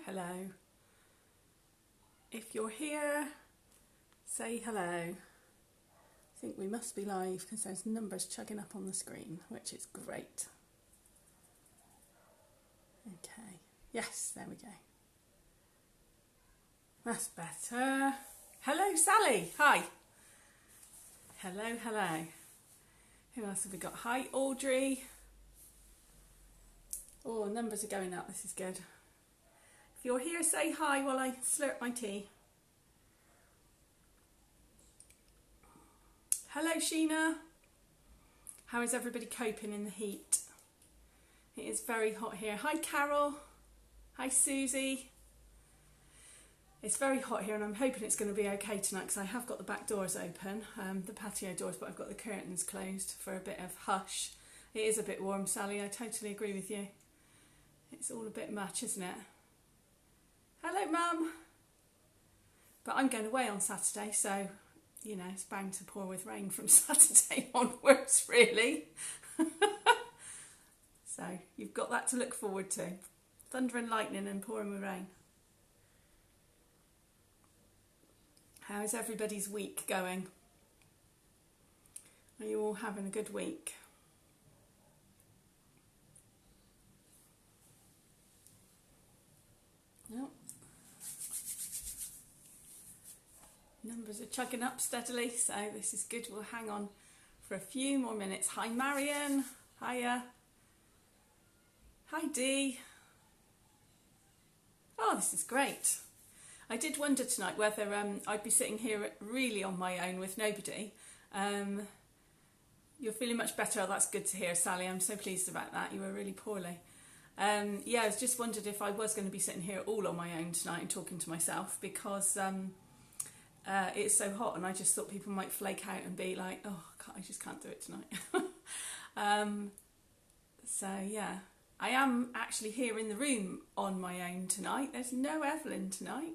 hello. If you're here, say hello. I think we must be live because there's numbers chugging up on the screen, which is great. Okay, yes, there we go. That's better. Hello, Sally. Hi. Hello, hello. Who else have we got? Hi, Audrey. Oh, numbers are going up. This is good. If you're here, say hi while I slurp my tea. Hello, Sheena. How is everybody coping in the heat? It is very hot here. Hi, Carol. Hi, Susie. It's very hot here and I'm hoping it's going to be okay tonight because I have got the back doors open, the patio doors, but I've got the curtains closed for a bit of hush. It is a bit warm, Sally. I totally agree with you. It's all a bit much, isn't it? Hello, Mum. But I'm going away on Saturday, so, you know, it's bound to pour with rain from Saturday onwards, really. So you've got that to look forward to. Thunder and lightning and pouring with rain. How is everybody's week going? Are you all having a good week? Yep. Numbers are chugging up steadily, so this is good. We'll hang on for a few more minutes. Hi, Marion. Hiya. Hi, Dee. Oh, this is great. I did wonder tonight whether I'd be sitting here really on my own with nobody. You're feeling much better. Oh, that's good to hear, Sally. I'm so pleased about that. You were really poorly. Yeah, I was just wondered if I was going to be sitting here all on my own tonight and talking to myself because it's so hot and I just thought people might flake out and be like, oh, I just can't do it tonight. So, yeah. I am actually here in the room on my own tonight. There's no Evelyn tonight.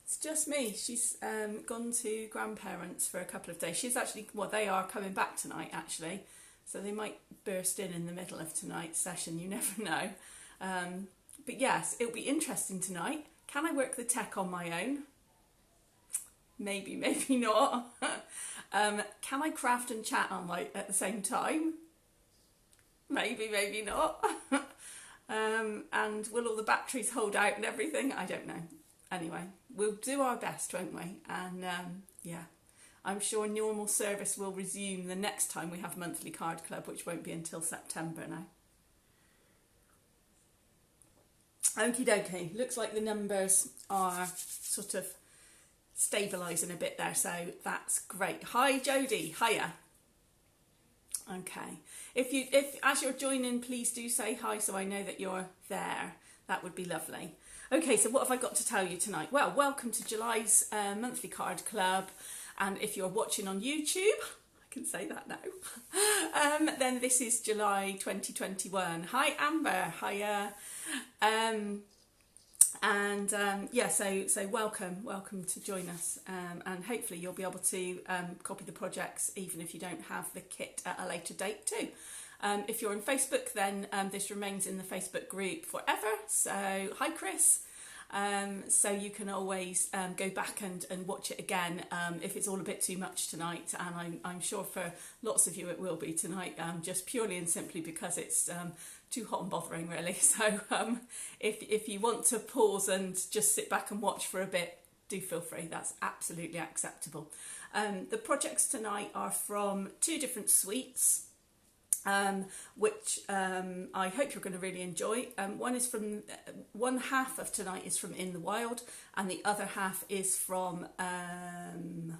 It's just me. She's gone to grandparents for a couple of days. She's actually, well, they are coming back tonight, actually. So they might burst in the middle of tonight's session. You never know. But yes, it'll be interesting tonight. Can I work the tech on my own? Maybe, maybe not. Can I craft and chat on at the same time? Maybe, maybe not. And will all the batteries hold out and everything? I don't know. Anyway, we'll do our best, won't we? And yeah, I'm sure normal service will resume the next time we have monthly card club, which won't be until September now. Okie dokie. Looks like the numbers are sort of stabilising a bit there, so that's great. Hi, Jodie. Hiya. Okay. If as you're joining, please do say hi so I know that you're there. That would be lovely. Okay, so what have I got to tell you tonight? Well, welcome to July's monthly card club. And if you're watching on YouTube, I can say that now, then this is July 2021. Hi, Amber. Hiya. Yeah, so welcome to join us, and hopefully you'll be able to copy the projects even if you don't have the kit at a later date too. If you're on Facebook, then this remains in the Facebook group forever. So hi, Chris. So you can always go back and watch it again if it's all a bit too much tonight, and I'm sure for lots of you it will be tonight, just purely and simply because it's too hot and bothering, really. So if you want to pause and just sit back and watch for a bit, do feel free. That's absolutely acceptable. The projects tonight are from two different suites, which I hope you're going to really enjoy. One half of tonight is from In the Wild, and the other half is from can't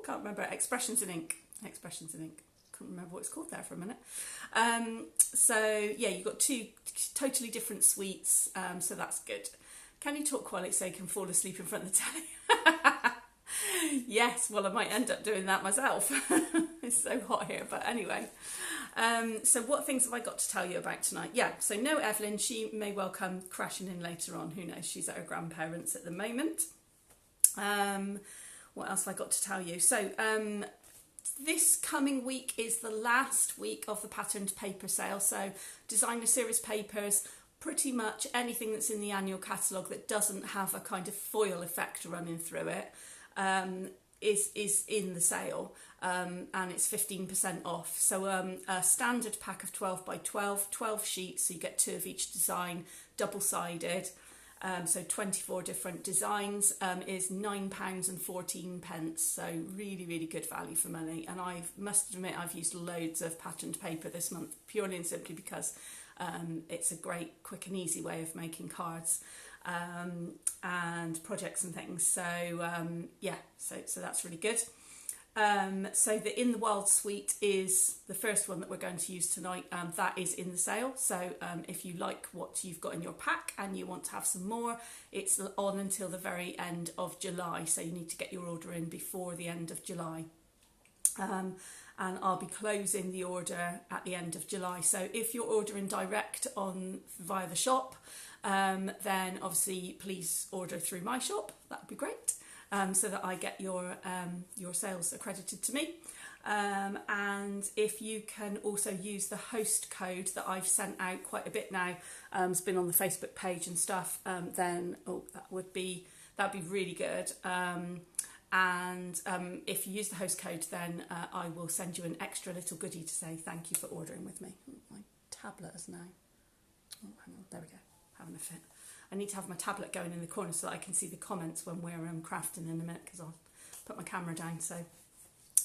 remember, Expressions in Ink. Couldn't remember what it's called there for a minute. So yeah, you've got two totally different suites, so that's good. Can you talk quietly so you can fall asleep in front of the telly? Yes, well, I might end up doing that myself. It's so hot here, but anyway. So what things have I got to tell you about tonight? Yeah, so no Evelyn. She may well come crashing in later on. Who knows? She's at her grandparents at the moment. What else have I got to tell you? So this coming week is the last week of the patterned paper sale. So designer series papers, pretty much anything that's in the annual catalogue that doesn't have a kind of foil effect running through it is in the sale, and it's 15% off. So a standard pack of 12 by 12 sheets, so you get 2 of each design, double-sided, so 24 different designs, is £9.14. So really good value for money. And I must admit I've used loads of patterned paper this month, purely and simply because it's a great, quick and easy way of making cards and projects and things. So yeah, so that's really good. So the In the Wild suite is the first one that we're going to use tonight. That is in the sale. So if you like what you've got in your pack and you want to have some more, it's on until the very end of July. So you need to get your order in before the end of July. And I'll be closing the order at the end of July. So if you're ordering direct via the shop, then obviously please order through my shop. That would be great. So that I get your sales accredited to me. And if you can also use the host code that I've sent out quite a bit now, it's been on the Facebook page and stuff, then that'd be really good. And if you use the host code, then I will send you an extra little goodie to say thank you for ordering with me. My tablet is now. Oh, hang on, there we go. Having a fit. I need to have my tablet going in the corner so that I can see the comments when we're crafting in a minute, because I'll put my camera down. So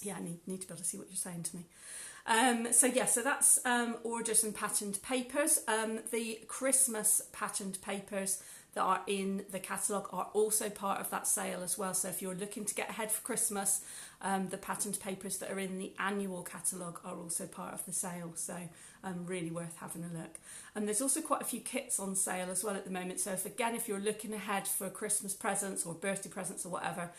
yeah, I need to be able to see what you're saying to me. So that's orders and patterned papers. The Christmas patterned papers that are in the catalogue are also part of that sale as well. So if you're looking to get ahead for Christmas, the patterned papers that are in the annual catalogue are also part of the sale. So really worth having a look. And there's also quite a few kits on sale as well at the moment. So if you're looking ahead for Christmas presents or birthday presents or whatever,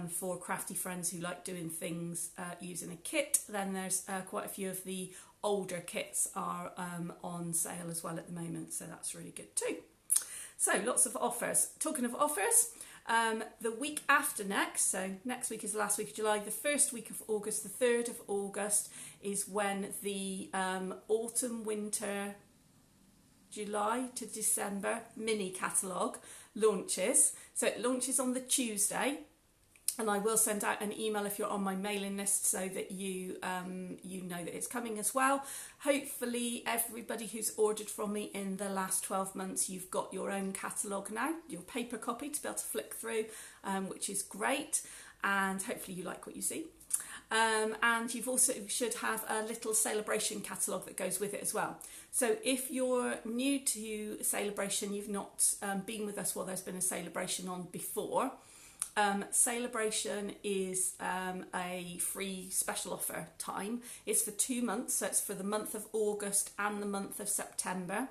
for crafty friends who like doing things using a kit, then there's quite a few of the older kits are on sale as well at the moment. So that's really good too. So lots of offers. Talking of offers, the week after next, so next week is the last week of July, the first week of August, the 3rd of August is when the autumn winter July to December mini catalogue launches. So it launches on the Tuesday, and I will send out an email if you're on my mailing list so that you know that it's coming as well. Hopefully everybody who's ordered from me in the last 12 months, you've got your own catalogue now, your paper copy to be able to flick through, which is great, and hopefully you like what you see. And you've also should have a little celebration catalogue that goes with it as well. So if you're new to Celebration, you've not been with us while there's been a Celebration on before, Celebration is a free special offer time. It's for 2 months, so it's for the month of August and the month of September.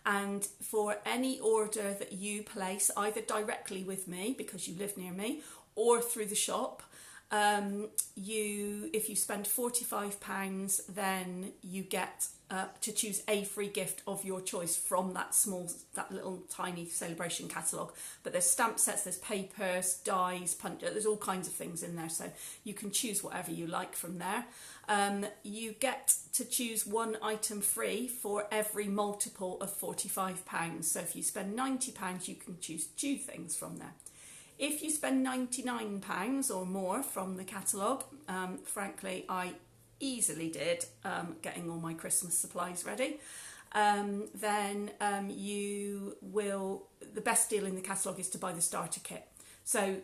And for any order that you place, either directly with me because you live near me, or through the shop, if you spend £45, then you get to choose a free gift of your choice from that little tiny Celebration catalogue. But there's stamp sets, there's papers, dies, punch, there's all kinds of things in there, so you can choose whatever you like from there. You get to choose one item free for every multiple of £45. So if you spend £90, you can choose 2 things from there. If you spend £99 or more from the catalogue, frankly, I easily did getting all my Christmas supplies ready, then the best deal in the catalogue is to buy the starter kit. So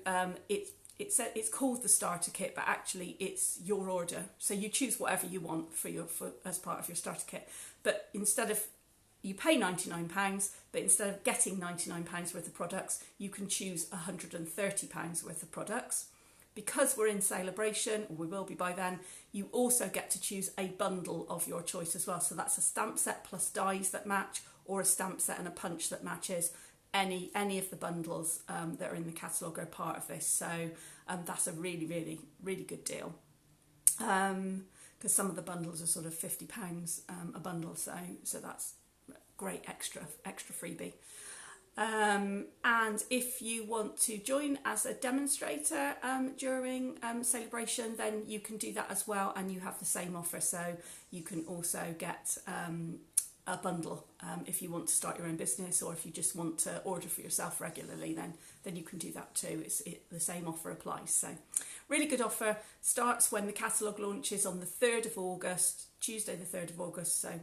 it's called the starter kit, but actually it's your order. So you choose whatever you want as part of your starter kit. But you pay £99, but instead of getting £99 worth of products, you can choose £130 worth of products. Because we're in Celebration, or we will be by then, you also get to choose a bundle of your choice as well. So that's a stamp set plus dies that match, or a stamp set and a punch that matches. Any of the bundles that are in the catalogue are part of this. So that's a really, really, really good deal. Because some of the bundles are sort of £50 a bundle, so that's great extra freebie. And if you want to join as a demonstrator during Celebration, then you can do that as well, and you have the same offer. So you can also get a bundle. If you want to start your own business, or if you just want to order for yourself regularly, then you can do that too. The same offer applies. So really good offer. Starts when the catalogue launches on the 3rd of August, Tuesday the 3rd of August, so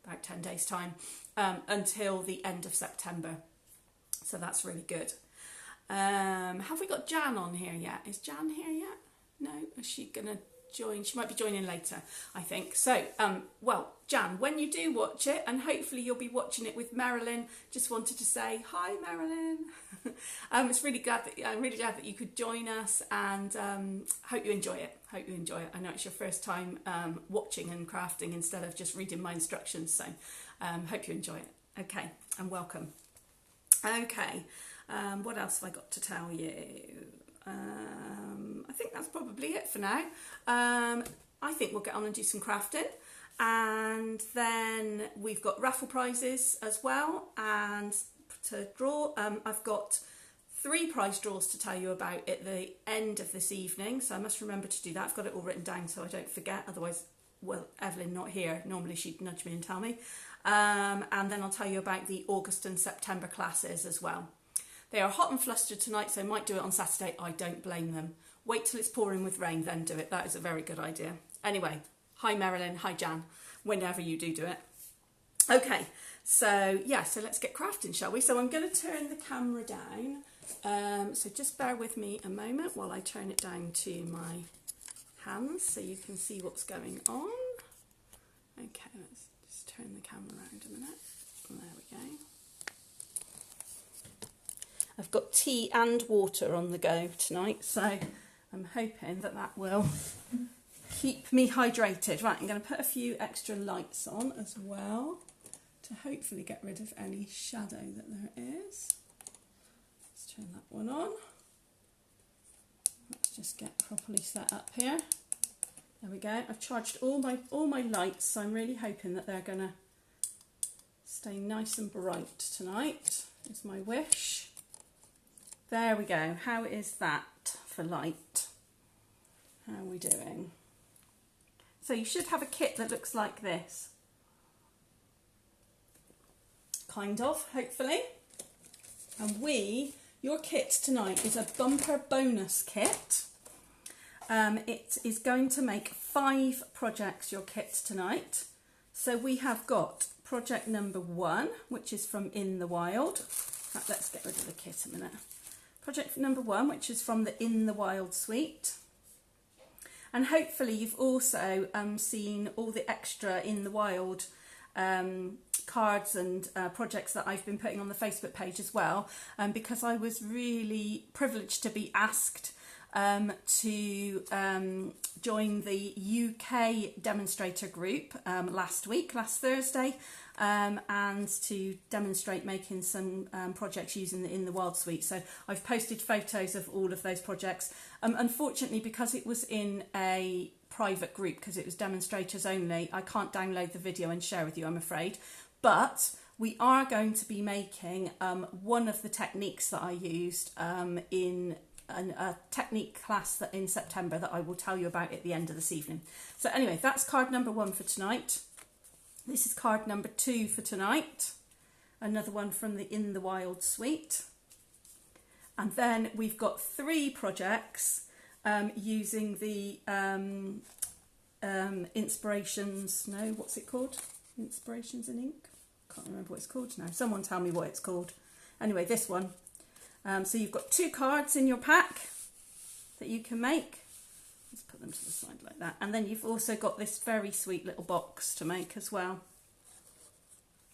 about 10 days time, until the end of September. So that's really good. Have we got Jan on here yet? Is Jan here yet? No? Is she going to join? She might be joining later, I think. So, well, Jan, when you do watch it, and hopefully you'll be watching it with Marilyn, just wanted to say, hi, Marilyn. I'm really glad that you could join us, and hope you enjoy it. I know it's your first time watching and crafting instead of just reading my instructions, so hope you enjoy it. Okay, and welcome. Okay, what else have I got to tell you? I think that's probably it for now. I think we'll get on and do some crafting, and then we've got raffle prizes as well, and to draw. I've got 3 prize draws to tell you about at the end of this evening, so I must remember to do that. I've got it all written down so I don't forget, otherwise, well, Evelyn not here, normally she'd nudge me and tell me. And then I'll tell you about the August and September classes as well. They are hot and flustered tonight, so I might do it on Saturday. I don't blame them. Wait till it's pouring with rain, then do it. That is a very good idea. Anyway, hi Marilyn, hi Jan, whenever you do it. Okay, so yeah, so let's get crafting, shall we? So I'm going to turn the camera down. So just bear with me a moment while I turn it down to my hands so you can see what's going on. Okay, let's just turn the camera around a minute. There we go. I've got tea and water on the go tonight, so I'm hoping that will keep me hydrated. Right, I'm going to put a few extra lights on as well to hopefully get rid of any shadow that there is. Let's turn that one on. Let's just get properly set up here. There we go. I've charged all my lights, so I'm really hoping that they're going to stay nice and bright tonight. Is my wish. There we go. How is that for light? How are we doing? So you should have a kit that looks like this. Kind of, hopefully. And your kit tonight is a bumper bonus kit. It is going to make 5 projects, your kit tonight. So we have got project number 1, which is from In the Wild. Right, let's get rid of the kit a minute. Project number 1, which is from the In the Wild suite. And hopefully you've also seen all the extra In the Wild cards and projects that I've been putting on the Facebook page as well, because I was really privileged to be asked to join the UK demonstrator group last Thursday, and to demonstrate making some projects using the In the Wild suite. So I've posted photos of all of those projects. Unfortunately, because it was in a private group, because it was demonstrators only, I can't download the video and share with you, I'm afraid. But we are going to be making one of the techniques that I used in a technique class that in September that I will tell you about at the end of this evening. So anyway, that's card number 1 for tonight. This is card number 2 for tonight. Another one from the In the Wild suite. And then we've got 3 projects using the Inspirations, no, what's it called? Inspirations in Ink? Can't remember what it's called now. Someone tell me what it's called. Anyway, this one. So you've got 2 cards in your pack that you can make. Let's put them to the side like that. And then you've also got this very sweet little box to make as well.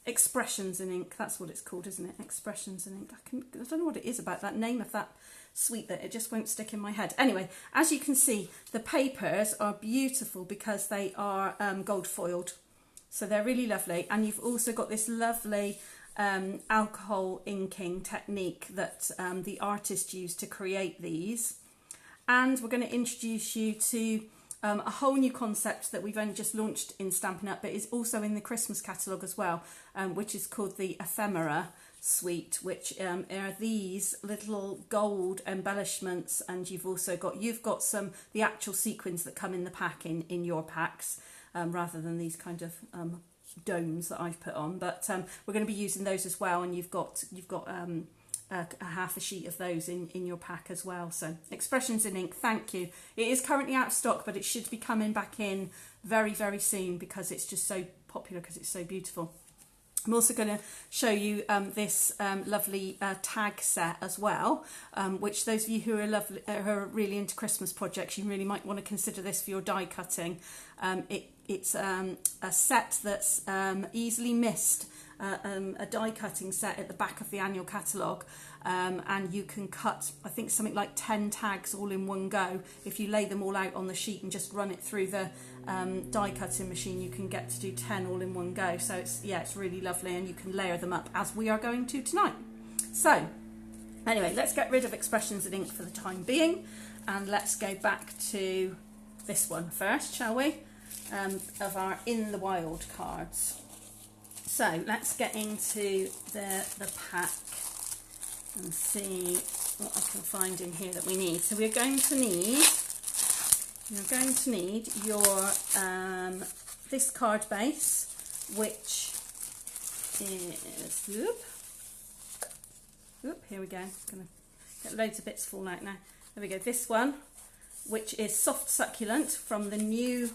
Expressions in Ink, that's what it's called, isn't it? Expressions in Ink. I don't know what it is about that name of that suite that it just won't stick in my head. Anyway, as you can see, the papers are beautiful because they are gold foiled. So they're really lovely. And you've also got this lovely alcohol inking technique that the artist used to create these. And we're going to introduce you to a whole new concept that we've only just launched in Stampin' Up, but is also in the Christmas catalogue as well, which is called the Ephemera suite, which are these little gold embellishments, and you've got some the actual sequins that come in the pack in your packs, rather than these kind of domes that I've put on, but we're going to be using those as well, and you've got a half a sheet of those in your pack as well. So Expressions in Ink, thank you. It is currently out of stock, but it should be coming back in very, very soon because it's just so popular, because it's so beautiful. I'm also going to show you this lovely tag set as well, which those of you who are really into Christmas projects, you really might want to consider this for your die cutting. It's a set that's easily missed, a die cutting set at the back of the annual catalogue, and you can cut, I think, something like 10 tags all in one go. If you lay them all out on the sheet and just run it through the die cutting machine, you can get to do 10 all in one go. So it's really lovely, and you can layer them up as we are going to tonight. So anyway, let's get rid of Expressions in Ink for the time being, and let's go back to this one first, shall we, of our In the Wild cards. So let's get into the pack and see what I can find in here that we need. So you're going to need your this card base, which is here we go. I'm gonna get loads of bits falling out now. There we go. This one, which is Soft Succulent from the new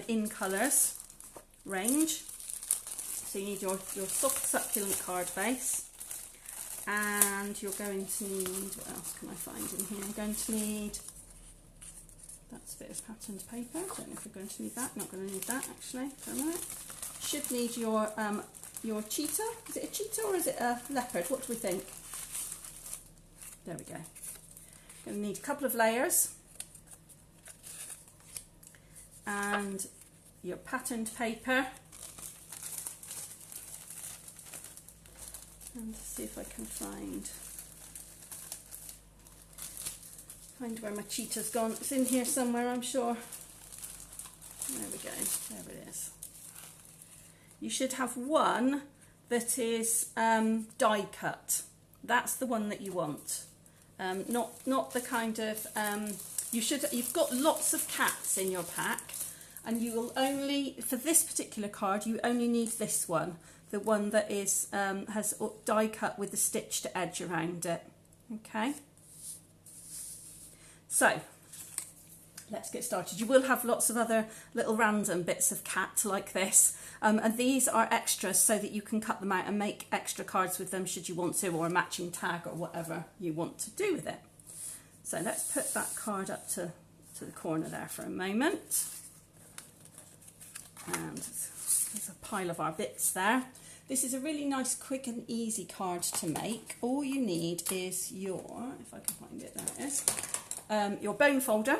In Colours range. So you need your Soft Succulent card base, and you're going to need, what else can I find in here? You're going to need, that's a bit of patterned paper. I don't know if we're going to need that. Not going to need that actually. For a minute. Should need your cheetah. Is it a cheetah or is it a leopard? What do we think? There we go. Going to need a couple of layers, and your patterned paper. And see if I can find where my cheetah's gone. It's in here somewhere, I'm sure. There we go. There it is. You should have one that is die cut. That's the one that you want. Not the kind of you've got lots of cats in your pack, and you will only, for this particular card, you only need this one. The one that is has die cut with the stitched edge around it. Okay, so let's get started. You will have lots of other little random bits of cat like this, and these are extras so that you can cut them out and make extra cards with them should you want to, or a matching tag or whatever you want to do with it. So let's put that card up to the corner there for a moment, and there's a pile of our bits there. This is a really nice, quick and easy card to make. All you need is your, if I can find it, there it is, your bone folder.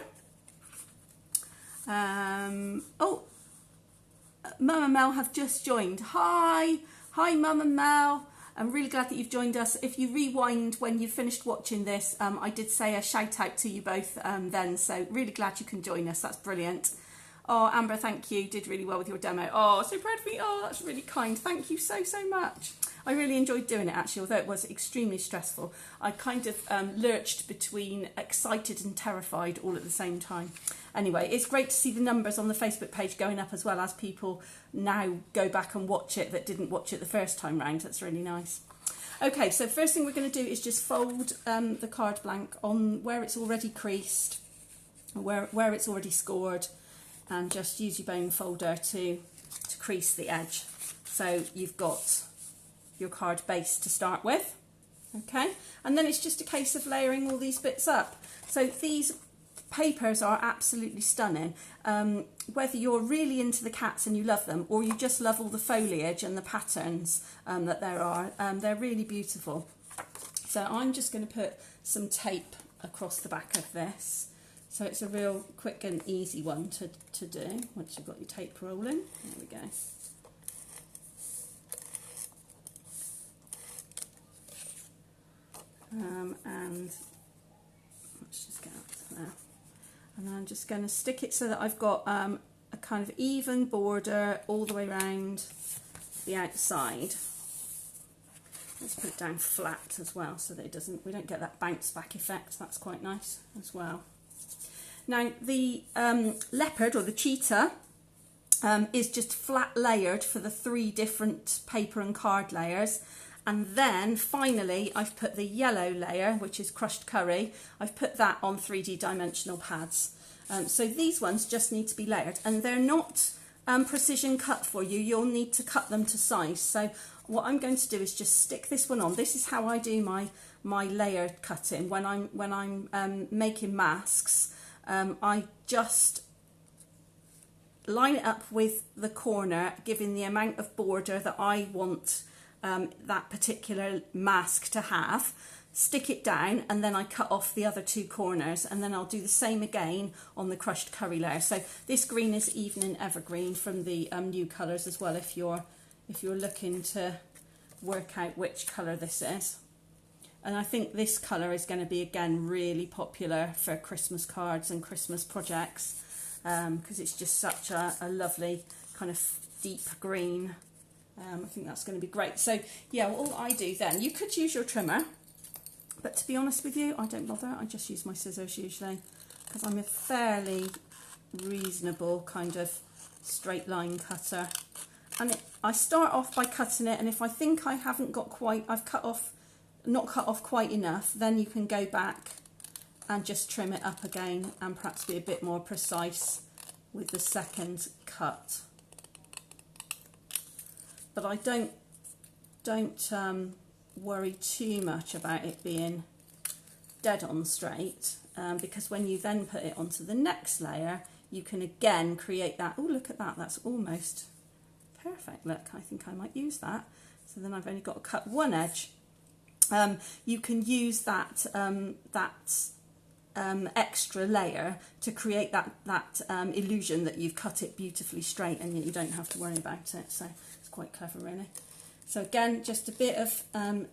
Oh, Mum and Mel have just joined. Hi Mum and Mel. I'm really glad that you've joined us. If you rewind when you finished watching this, I did say a shout out to you both then, so really glad you can join us. That's brilliant. Oh, Amber, thank you. Did really well with your demo. Oh, so proud of me. Oh, that's really kind. Thank you so much. I really enjoyed doing it, actually, although it was extremely stressful. I kind of lurched between excited and terrified all at the same time. Anyway, it's great to see the numbers on the Facebook page going up as well as people now go back and watch it that didn't watch it the first time round. That's really nice. Okay, so first thing we're going to do is just fold the card blank on where it's already creased, where it's already scored, and just use your bone folder to crease the edge. So you've got your card base to start with, okay? And then it's just a case of layering all these bits up. So these papers are absolutely stunning. Whether you're really into the cats and you love them, or you just love all the foliage and the patterns that there are, they're really beautiful. So I'm just going to put some tape across the back of this. So it's a real quick and easy one to do once you've got your tape rolling. There we go. And let's just get up to there. And I'm just going to stick it so that I've got a kind of even border all the way around the outside. Let's put it down flat as well so that we don't get that bounce back effect. That's quite nice as well. Now the leopard or the cheetah, is just flat layered for the 3 different paper and card layers. And then finally I've put the yellow layer, which is crushed curry, I've put that on 3D dimensional pads. So these ones just need to be layered, and they're not precision cut for you. You'll need to cut them to size. So what I'm going to do is just stick this one on. This is how I do my layer cutting when I'm making masks. I just line it up with the corner, giving the amount of border that I want that particular mask to have, stick it down, and then I cut off the other 2 corners, and then I'll do the same again on the crushed curry layer. So this green is Evening Evergreen from the new colours as well, if you're looking to work out which colour this is. And I think this colour is going to be, again, really popular for Christmas cards and Christmas projects, because it's just such a lovely kind of deep green. I think that's going to be great. So yeah, all I do then, you could use your trimmer, but to be honest with you, I don't bother. I just use my scissors usually, because I'm a fairly reasonable kind of straight line cutter. And I start off by cutting it, and if I think I haven't got quite, not cut off quite enough, then you can go back and just trim it up again and perhaps be a bit more precise with the second cut. But I don't worry too much about it being dead on straight, because when you then put it onto the next layer, you can again create that. Oh, look at that, that's almost perfect. Look, I think I might use that. So then I've only got to cut one edge. You can use that extra layer to create that illusion that you've cut it beautifully straight, and you don't have to worry about it. So it's quite clever, really. So again, just a bit of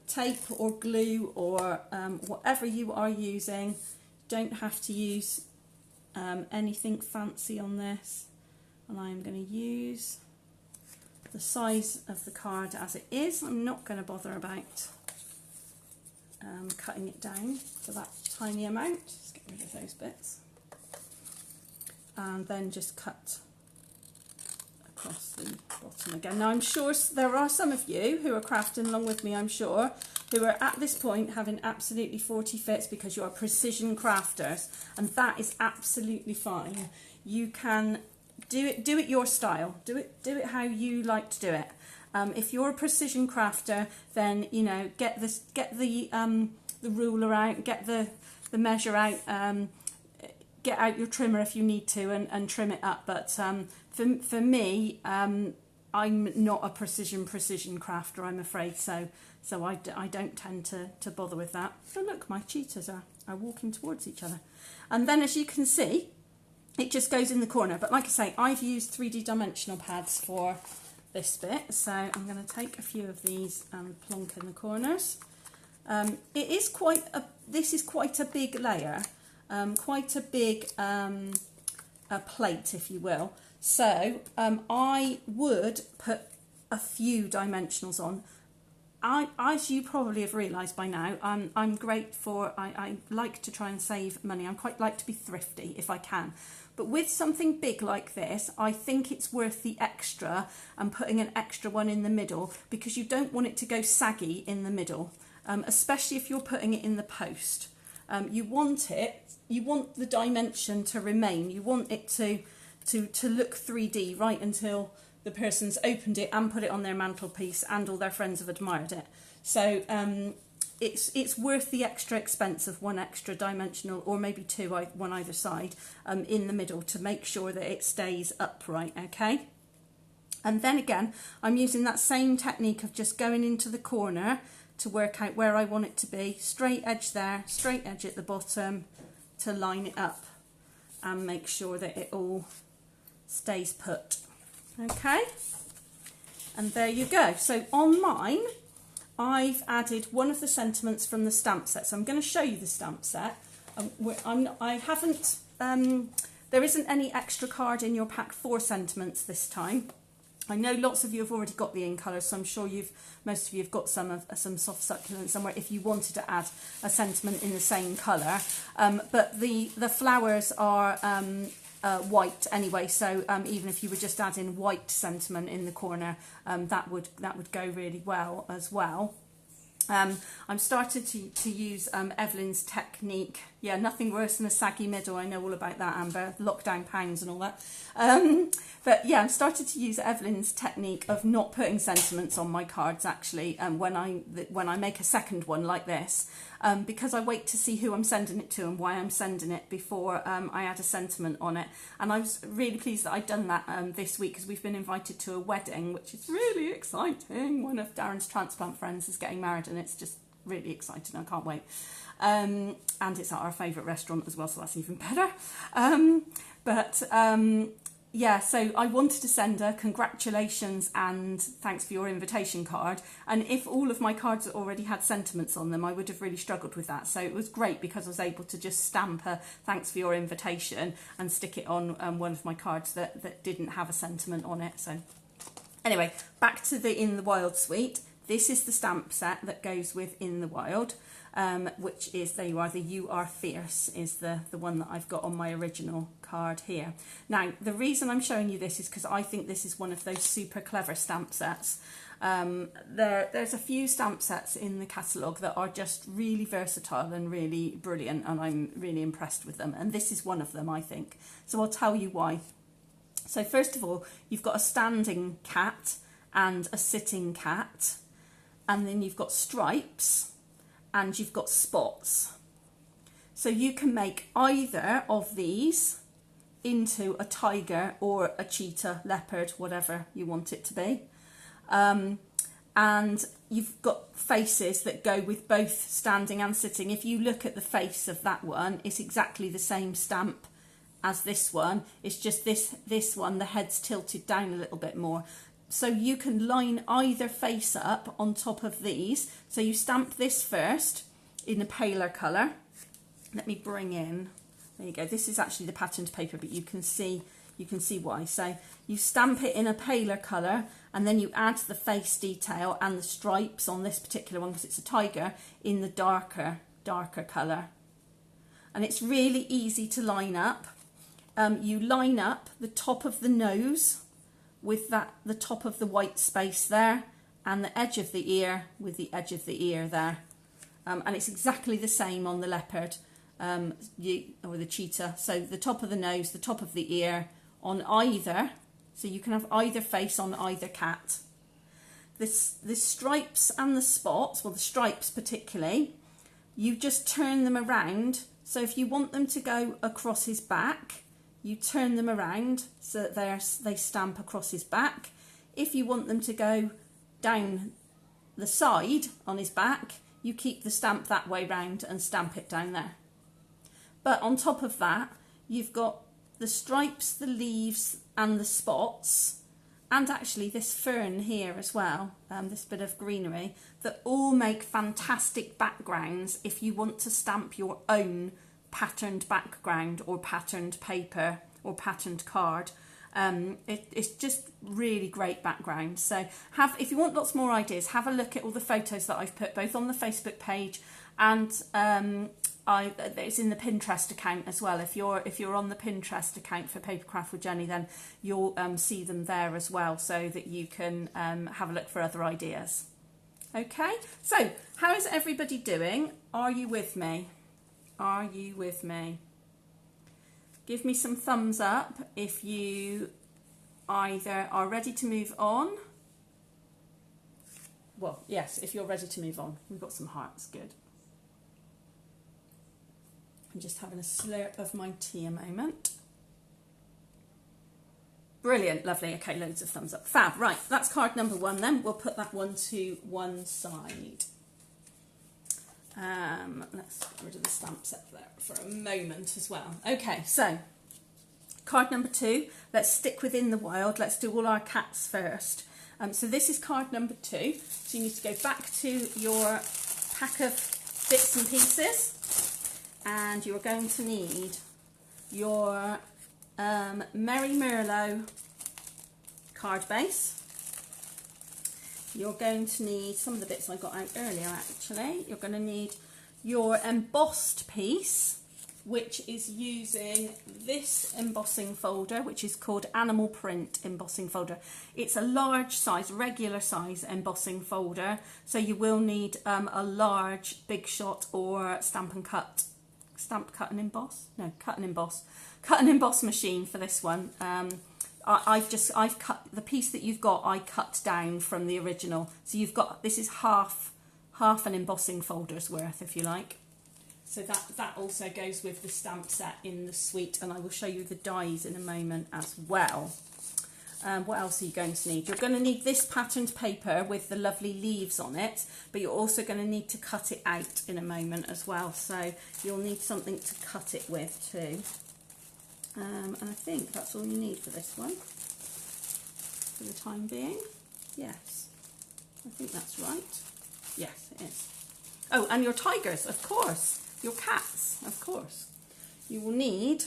tape or glue or whatever you are using. Don't have to use anything fancy on this. And I'm going to use the size of the card as it is. I'm not going to bother about cutting it down to that tiny amount. Just get rid of those bits. And then just cut across the bottom again. Now I'm sure there are some of you who are crafting along with me, I'm sure, who are at this point having absolutely 40 fits because you are precision crafters, and that is absolutely fine. You can do it your style. Do it how you like to do it. If you're a precision crafter, then get the ruler out, get the measure out, get out your trimmer if you need to, and trim it up. But for me, I'm not a precision crafter, I'm afraid. So I don't tend to bother with that. So look, my cheetahs are walking towards each other, and then as you can see, it just goes in the corner. But like I say, I've used 3D dimensional pads for this bit, so I'm going to take a few of these and plonk in the corners. This is quite a big layer, quite a big a plate, if you will. So I would put a few dimensionals on. As you probably have realised by now, I'm great for, I like to try and save money. I quite like to be thrifty if I can. But with something big like this, I think it's worth the extra and putting an extra one in the middle, because you don't want it to go saggy in the middle, especially if you're putting it in the post. You want the dimension to remain. You want it to look 3D right until the person's opened it and put it on their mantelpiece and all their friends have admired it. So it's worth the extra expense of one extra dimensional, or maybe two, one either side, in the middle, to make sure that it stays upright, okay? And then again, I'm using that same technique of just going into the corner to work out where I want it to be. Straight edge there, straight edge at the bottom to line it up and make sure that it all stays put. Okay, and there you go. So on mine, I've added one of the sentiments from the stamp set. So I'm going to show you the stamp set. I haven't, there isn't any extra card in your pack for sentiments this time. I know lots of you have already got the in colours, so I'm sure most of you have got some soft succulent somewhere if you wanted to add a sentiment in the same colour. But the flowers are white anyway, so even if you were just adding white sentiment in the corner, that would go really well as well. I'm started to use Evelyn's technique. Yeah, nothing worse than a saggy middle. I know all about that, Amber. Lockdown pounds and all that. But yeah, I've started to use Evelyn's technique of not putting sentiments on my cards actually when I make a second one like this, because I wait to see who I'm sending it to and why I'm sending it before I add a sentiment on it. And I was really pleased that I'd done that this week, because we've been invited to a wedding, which is really exciting. One of Darren's transplant friends is getting married, and it's just really exciting. I can't wait. And it's at our favourite restaurant as well, so that's even better. Yeah, so I wanted to send her congratulations and thanks for your invitation card. And if all of my cards already had sentiments on them, I would have really struggled with that. So it was great because I was able to just stamp a thanks for your invitation and stick it on one of my cards that didn't have a sentiment on it. So anyway, back to the In the Wild suite. This is the stamp set that goes with In the Wild. Which is, there you are, the You Are Fierce is the one that I've got on my original card here. Now, the reason I'm showing you this is because I think this is one of those super clever stamp sets. There's a few stamp sets in the catalogue that are just really versatile and really brilliant, and I'm really impressed with them. And this is one of them, I think. So I'll tell you why. So first of all, you've got a standing cat and a sitting cat, and then you've got stripes, and you've got spots. So you can make either of these into a tiger or a cheetah, leopard, whatever you want it to be. And you've got faces that go with both standing and sitting. If you look at the face of that one, it's exactly the same stamp as this one. It's just this one, the head's tilted down a little bit more. So you can line either face up on top of these. So you stamp this first in a paler colour. Let me bring in, there you go. This is actually the patterned paper, but you can see why. So you stamp it in a paler colour, and then you add the face detail and the stripes on this particular one, because it's a tiger, in the darker colour. And it's really easy to line up. You line up the top of the nose with the top of the white space there, and the edge of the ear with the edge of the ear there. And it's exactly the same on the leopard or the cheetah. So the top of the nose, the top of the ear on either. So you can have either face on either cat. The stripes and the spots, well, the stripes particularly, you just turn them around. So if you want them to go across his back, you turn them around so that they stamp across his back. If you want them to go down the side on his back, you keep the stamp that way round and stamp it down there. But on top of that, you've got the stripes, the leaves and the spots, and actually this fern here as well, this bit of greenery, that all make fantastic backgrounds if you want to stamp your own patterned background or patterned paper or patterned card. It's just really great background. So if you want lots more ideas, have a look at all the photos that I've put both on the Facebook page and it's in the Pinterest account as well. If you're on the Pinterest account for Papercraft with Jenny, then you'll see them there as well, so that you can have a look for other ideas. Okay, so how is everybody doing? Are you with me? Are you with me? Give me some thumbs up if you either are ready to move on. Well, yes, if you're ready to move on. We've got some hearts, good. I'm just having a slurp of my tea a moment. Brilliant, lovely. Okay, loads of thumbs up. Fab, right, that's card number one then. We'll put that one to one side. Let's get rid of the stamp set there for a moment as well. Okay, so card number two. Let's stick within the wild. Let's do all our cats first. So this is card number two. So you need to go back to your pack of bits and pieces, and you're going to need your Merry Merlot card base. You're going to need some of the bits I got out earlier actually. You're going to need your embossed piece, which is using this embossing folder, which is called Animal Print embossing folder. It's a large size, regular size embossing folder, so you will need a large Big Shot or Stamp and Cut and Emboss machine for this one. I've cut the piece that you've got. I cut down from the original, so you've got, this is half an embossing folder's worth, if you like. So that also goes with the stamp set in the suite, and I will show you the dies in a moment as well. What else are you going to need? You're going to need this patterned paper with the lovely leaves on it, but you're also going to need to cut it out in a moment as well. So you'll need something to cut it with too. And I think that's all you need for this one, for the time being. Yes, I think that's right. Yes, it is. Oh, and your tigers, of course. Your cats, of course. You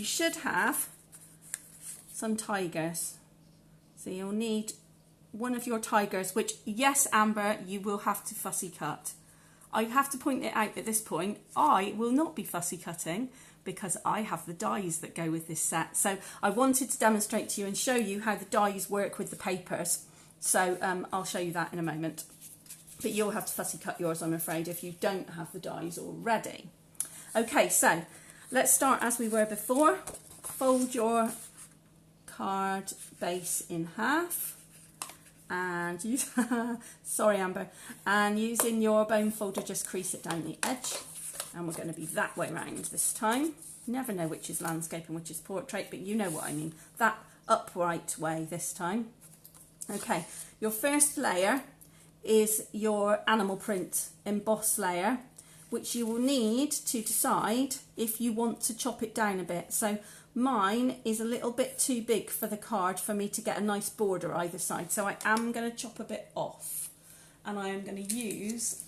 should have some tigers. So you'll need one of your tigers, which, yes, Amber, you will have to fussy cut. I have to point it out at this point, I will not be fussy cutting because I have the dies that go with this set. So I wanted to demonstrate to you and show you how the dies work with the papers. So I'll show you that in a moment. But you'll have to fussy cut yours, I'm afraid, if you don't have the dies already. Okay, so let's start as we were before. Fold your card base in half and use, sorry Amber, and using your bone folder, just crease it down the edge. And we're going to be that way round this time. Never know which is landscape and which is portrait, but you know what I mean. That upright way this time. Okay, your first layer is your animal print emboss layer, which you will need to decide if you want to chop it down a bit. So mine is a little bit too big for the card for me to get a nice border either side, so I am going to chop a bit off, and I am going to use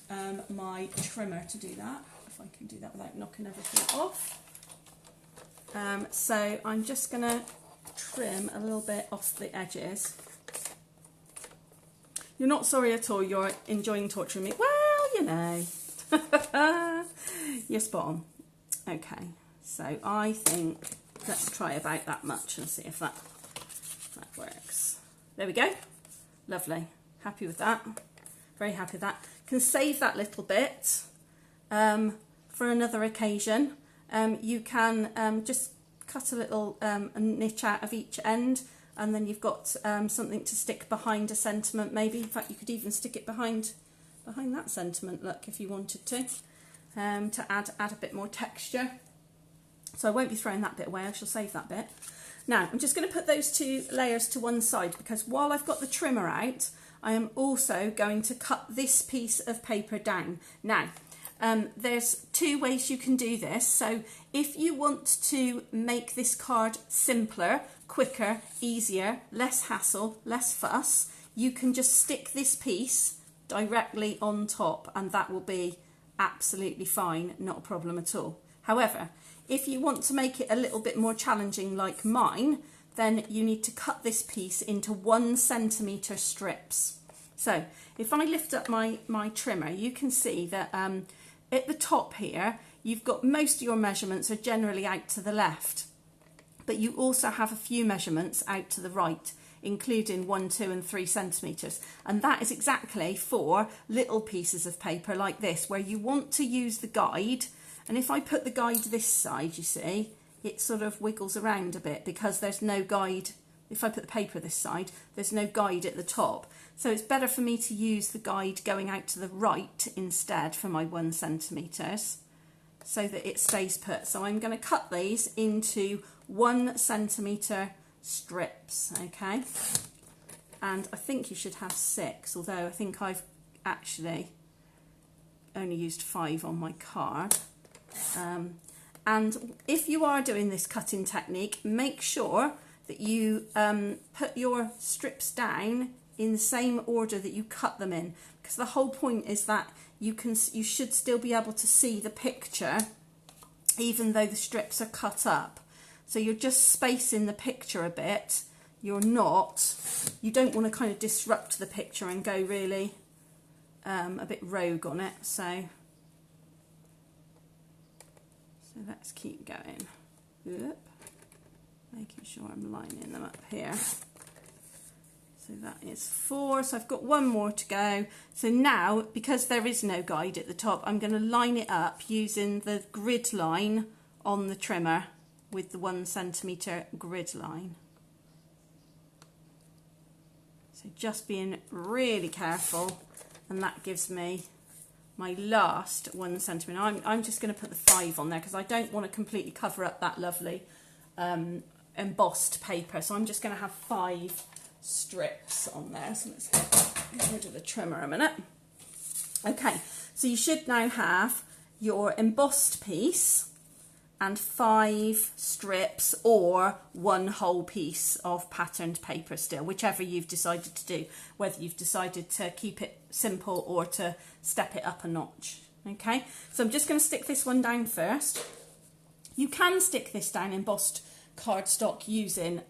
my trimmer to do that, if I can do that without knocking everything off. So I'm just going to trim a little bit off the edges. You're not sorry at all, you're enjoying torturing me. Well, you know, you're spot on. Okay, so I think let's try about that much and see if that works. There we go. Lovely. Happy with that. Very happy with that. Can save that little bit for another occasion. You can just cut a little niche out of each end, and then you've got something to stick behind a sentiment maybe. In fact, you could even stick it behind that sentiment, look, if you wanted to add a bit more texture. So I won't be throwing that bit away, I shall save that bit. Now, I'm just going to put those two layers to one side, because while I've got the trimmer out, I am also going to cut this piece of paper down. Now, there's two ways you can do this. So if you want to make this card simpler, quicker, easier, less hassle, less fuss, you can just stick this piece directly on top, and that will be absolutely fine, not a problem at all. However, if you want to make it a little bit more challenging like mine, then you need to cut this piece into 1 centimetre strips. So if I lift up my trimmer, you can see that at the top here, you've got most of your measurements are generally out to the left, but you also have a few measurements out to the right, including 1, 2 and 3 centimetres. And that is exactly for little pieces of paper like this, where you want to use the guide. And if I put the guide this side, you see, it sort of wiggles around a bit because there's no guide. If I put the paper this side, there's no guide at the top. So it's better for me to use the guide going out to the right instead for my 1 centimetres, so that it stays put. So I'm going to cut these into 1 centimetre strips, okay? And I think you should have 6, although I think I've actually only used 5 on my card. And if you are doing this cutting technique, make sure that you put your strips down in the same order that you cut them in, because the whole point is that you should still be able to see the picture even though the strips are cut up. So you're just spacing the picture a bit. You don't want to kind of disrupt the picture and go really a bit rogue on it. So So let's keep going. Oop. Making sure I'm lining them up here. So that is 4, so I've got 1 more to go. So now, because there is no guide at the top, I'm going to line it up using the grid line on the trimmer with the 1 centimetre grid line. So just being really careful, and that gives me my last 1 centimetre. I'm just going to put the 5 on there because I don't want to completely cover up that lovely embossed paper. So I'm just going to have 5 strips on there. So let's get rid of the trimmer a minute. Okay, so you should now have your embossed piece and 5 strips or 1 whole piece of patterned paper still, whichever you've decided to do, whether you've decided to keep it simple or to step it up a notch. Okay, so I'm just going to stick this one down first. You can stick this down embossed cardstock using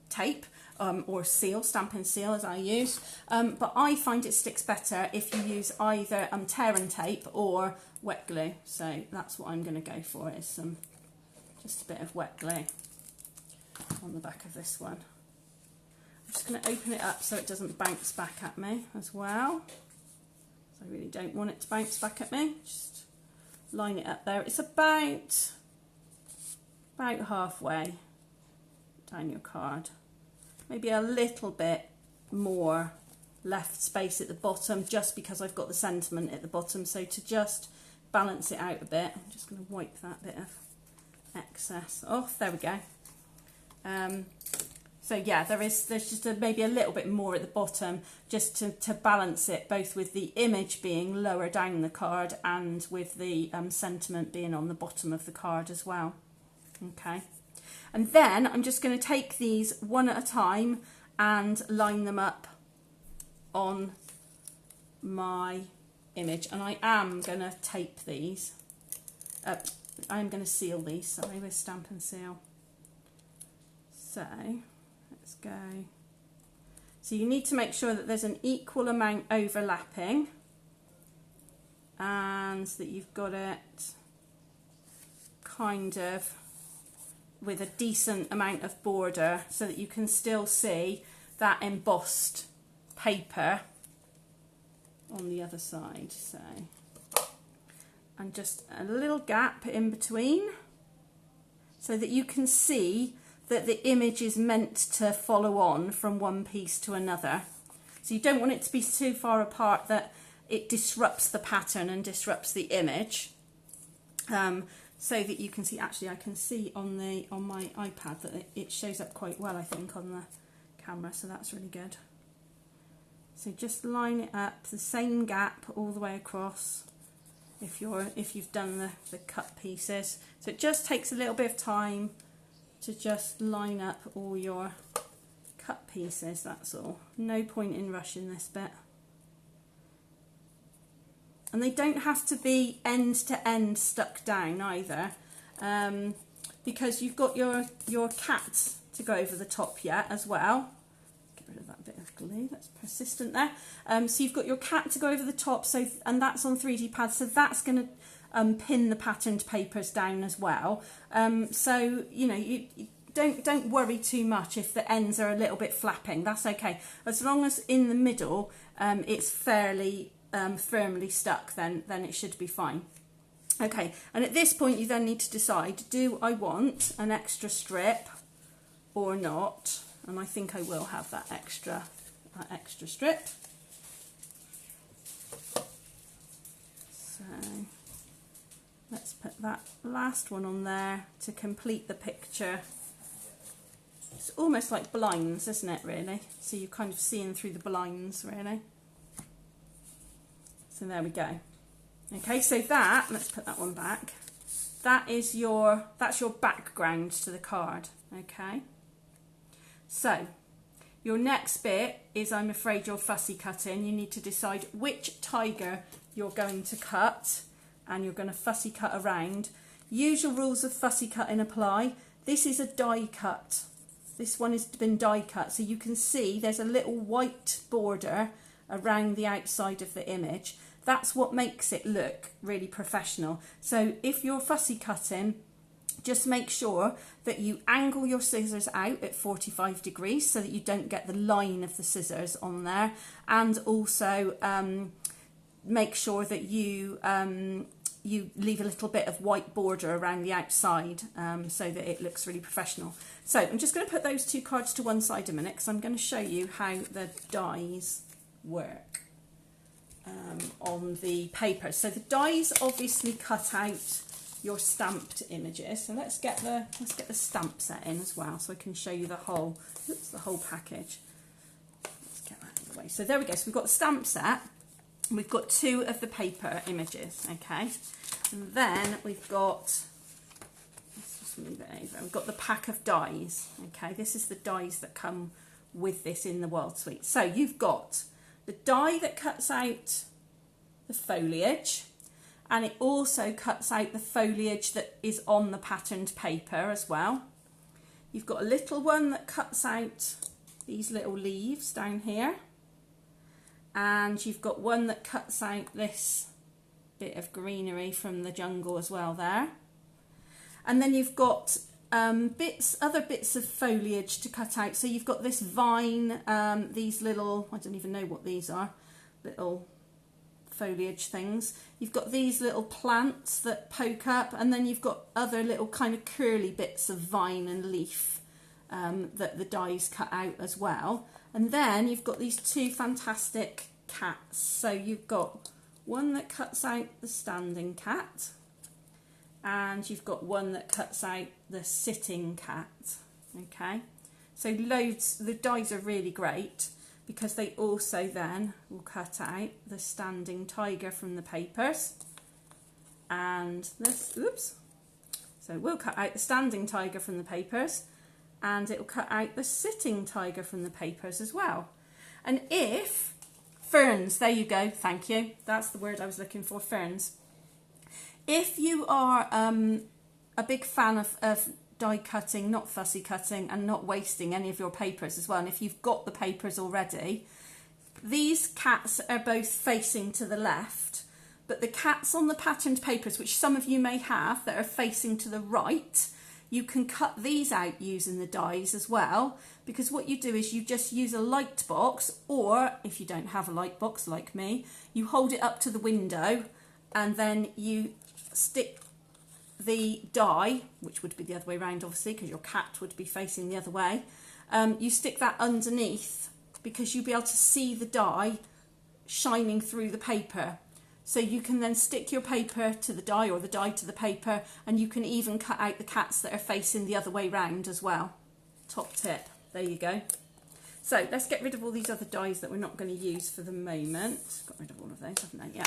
tape or seal, Stampin' Seal as I use, but I find it sticks better if you use either tear and tape or wet glue. So that's what I'm going to go for, is just a bit of wet glue on the back of this one. I'm just going to open it up so it doesn't bounce back at me as well. So I really don't want it to bounce back at me. Just line it up there. It's about halfway down your card. Maybe a little bit more left space at the bottom, just because I've got the sentiment at the bottom. So to just balance it out a bit, I'm just going to wipe that bit of excess off. There we go. So yeah, there's just maybe a little bit more at the bottom, just to balance it, both with the image being lower down the card and with the sentiment being on the bottom of the card as well. Okay. And then I'm just going to take these one at a time and line them up on my image. And I am going to tape these. I'm going to seal these, sorry, with Stampin' Seal. So let's go. So you need to make sure that there's an equal amount overlapping and that you've got it kind of with a decent amount of border so that you can still see that embossed paper on the other side. So, and just a little gap in between so that you can see that the image is meant to follow on from one piece to another. So you don't want it to be too far apart that it disrupts the pattern and disrupts the image. So that you can see, actually I can see on my iPad that it shows up quite well, I think, on the camera, so that's really good. So just line it up, the same gap all the way across if you've done the cut pieces. So it just takes a little bit of time to just line up all your cut pieces, that's all. No point in rushing this bit. And they don't have to be end to end stuck down either, because you've got your cat to go over the top yet as well. Get rid of that bit of glue that's persistent there. So you've got your cat to go over the top, and that's on 3D pads, so that's going to pin the patterned papers down as well. So you know, you don't worry too much if the ends are a little bit flapping. That's okay, as long as in the middle it's fairly firmly stuck, then it should be fine. Okay, and at this point you then need to decide, do I want an extra strip or not? And I think I will have that extra strip. So let's put that last one on there to complete the picture. It's almost like blinds, isn't it, really? So you're kind of seeing through the blinds, really. So there we go. Okay, so let's put that one back. That's your background to the card. Okay. So your next bit is, I'm afraid, your fussy cutting. You need to decide which tiger you're going to cut, and you're going to fussy cut around. Usual rules of fussy cutting apply. This is a die cut. This one has been die cut, so you can see there's a little white border around the outside of the image. That's what makes it look really professional. So if you're fussy cutting, just make sure that you angle your scissors out at 45 degrees so that you don't get the line of the scissors on there, and also make sure that you leave a little bit of white border around the outside so that it looks really professional. So I'm just going to put those two cards to one side a minute because I'm going to show you how the dies work on the paper. So the dies obviously cut out your stamped images. So let's get the stamp set in as well, so I can show you the whole package. Let's get that out of the way. So there we go. So we've got the stamp set. We've got 2 of the paper images, okay, and then we've got, let's just move it over. We've got the pack of dies, okay. This is the dies that come with this in the Wild Sweet. So you've got the die that cuts out the foliage, and it also cuts out the foliage that is on the patterned paper as well. You've got a little one that cuts out these little leaves down here. And you've got one that cuts out this bit of greenery from the jungle as well there. And then you've got other bits of foliage to cut out. So you've got this vine, these little, I don't even know what these are, little foliage things. You've got these little plants that poke up, and then you've got other little kind of curly bits of vine and leaf that the dies cut out as well. And then you've got these 2 fantastic cats. So you've got one that cuts out the standing cat, and you've got one that cuts out the sitting cat. Okay, so the dies are really great because they also then will cut out the standing tiger from the papers. And this, oops. So we'll cut out the standing tiger from the papers, and it will cut out the sitting tiger from the papers as well. And if ferns, there you go, thank you, that's the word I was looking for, ferns. If you are a big fan of die cutting, not fussy cutting, and not wasting any of your papers as well, and if you've got the papers already, these cats are both facing to the left, but the cats on the patterned papers, which some of you may have, that are facing to the right, you can cut these out using the dies as well, because what you do is you just use a light box, or if you don't have a light box like me, you hold it up to the window and then you stick the die, which would be the other way around obviously because your cat would be facing the other way, you stick that underneath because you'll be able to see the die shining through the paper. So you can then stick your paper to the die or the die to the paper, and you can even cut out the cats that are facing the other way round as well. Top tip, there you go. So let's get rid of all these other dies that we're not going to use for the moment. Got rid of all of those, haven't I? Yeah.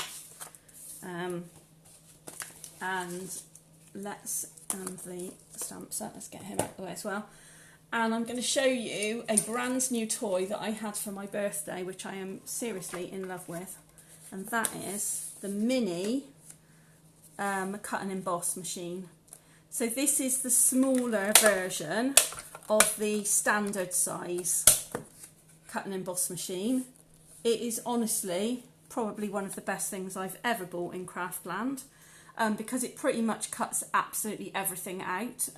And let's, the stamp set, let's get him out of the way as well. And I'm going to show you a brand new toy that I had for my birthday, which I am seriously in love with. And that is the mini cut and emboss machine. So this is the smaller version of the standard size cut and emboss machine. It is honestly probably one of the best things I've ever bought in Craftland, because it pretty much cuts absolutely everything out.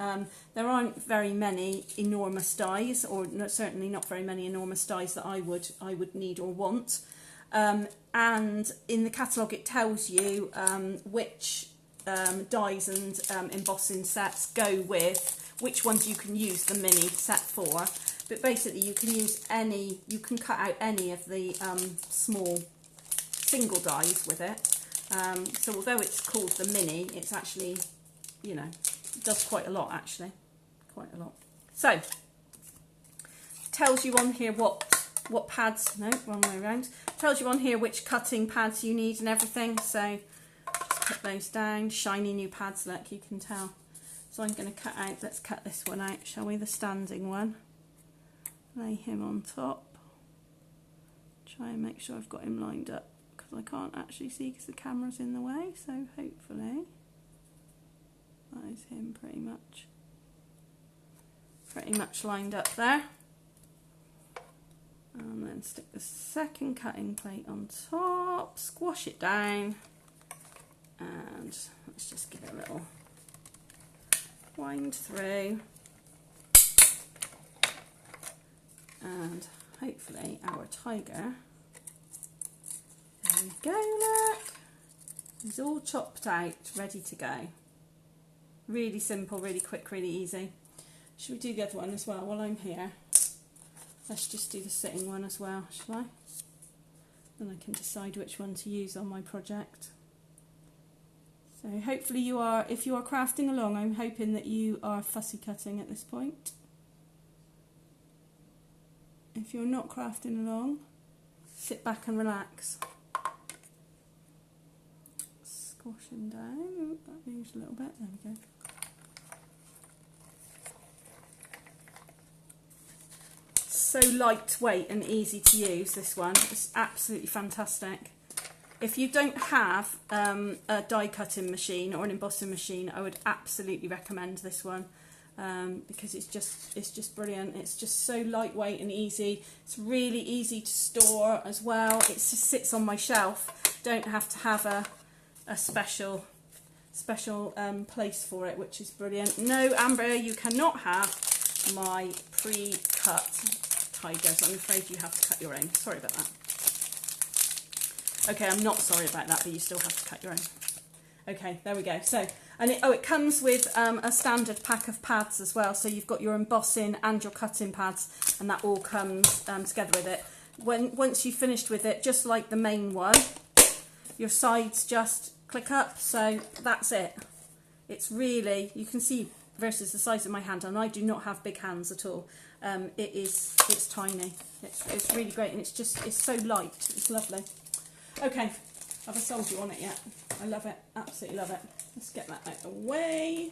There aren't very many enormous dies, or certainly not very many enormous dies that I would need or want. And in the catalogue it tells you which dies and embossing sets go with, which ones you can use the mini set for. But basically you can use any, you can cut out any of the small single dies with it. So although it's called the mini, it's actually, you know, does quite a lot actually, quite a lot. So, tells you on here what pads, no, wrong way around, tells you on here which cutting pads you need and everything. So just put those down, shiny new pads, look, you can tell. So I'm going to cut out, let's cut this one out, shall we, the standing one. Lay him on top. Try and make sure I've got him lined up, because I can't actually see because the camera's in the way, so hopefully that is him pretty much lined up there. And then stick the second cutting plate on top, squash it down, and let's just give it a little wind through. And hopefully our tiger, there we go, look, he's all chopped out, ready to go. Really simple, really quick, really easy. Should we do the other one as well while I'm here? Let's just do the sitting one as well, shall I? Then I can decide which one to use on my project. So hopefully you are, if you are crafting along, I'm hoping that you are fussy cutting at this point. If you're not crafting along, sit back and relax. Squashing down. Ooh, that moves a little bit. There we go. So lightweight and easy to use, this one. It's absolutely fantastic. If you don't have a die cutting machine or an embossing machine, I would absolutely recommend this one. Because it's just brilliant. It's just so lightweight and easy. It's really easy to store as well. It just sits on my shelf. Don't have to have a special place for it, which is brilliant. No, Amber, you cannot have my pre-cut tigers. I'm afraid you have to cut your own. Sorry about that. Okay, I'm not sorry about that, but you still have to cut your own. Okay, there we go. So, and it comes with a standard pack of pads as well. So you've got your embossing and your cutting pads, and that all comes together with it. Once you've finished with it, just like the main one, your sides just click up. So that's it. It's really, you can see versus the size of my hand, and I do not have big hands at all. It's tiny. It's really great, and it's so light. It's lovely. Okay. Have I sold you on it yet? I love it. Absolutely love it. Let's get that out of the way.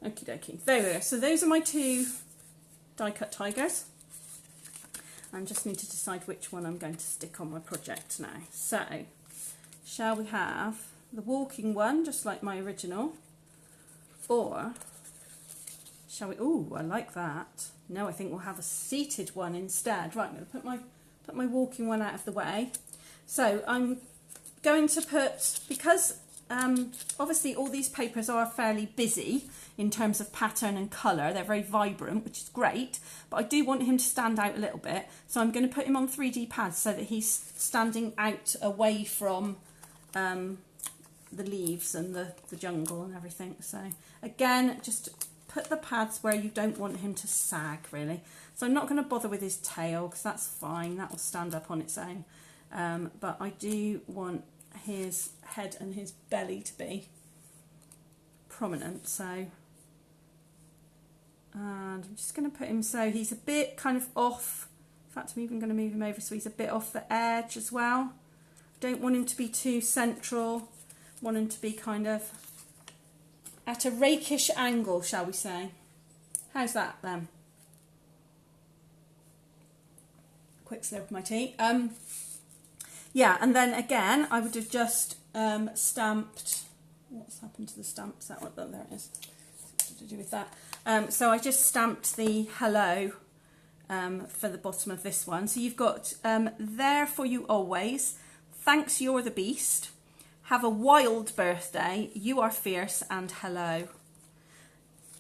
Okie dokie. There we go. So those are my two die cut tigers. I just need to decide which one I'm going to stick on my project now. So, shall we have the walking one, just like my original? Or, shall we... Oh, I like that. No, I think we'll have a seated one instead. Right, I'm going to put my walking one out of the way. So, I'm going to put, because obviously all these papers are fairly busy in terms of pattern and colour, they're very vibrant, which is great, but I do want him to stand out a little bit, so I'm going to put him on 3D pads so that he's standing out away from the leaves and the jungle and everything. So again, just put the pads where you don't want him to sag, really. So I'm not going to bother with his tail because that's fine, that will stand up on its own. But I do want his head and his belly to be prominent, so, and I'm just going to put him so he's a bit kind of off. In fact, I'm even going to move him over so he's a bit off the edge as well. Don't want him to be too central, want him to be kind of at a rakish angle, shall we say. How's that then? Quick slurp of my tea. Yeah, and then again, I would have just stamped. What's happened to the stamps? That one, oh, there it is. Something to do with that. So I just stamped the hello for the bottom of this one. So you've got there for you always. Thanks, you're the beast. Have a wild birthday. You are fierce, and hello.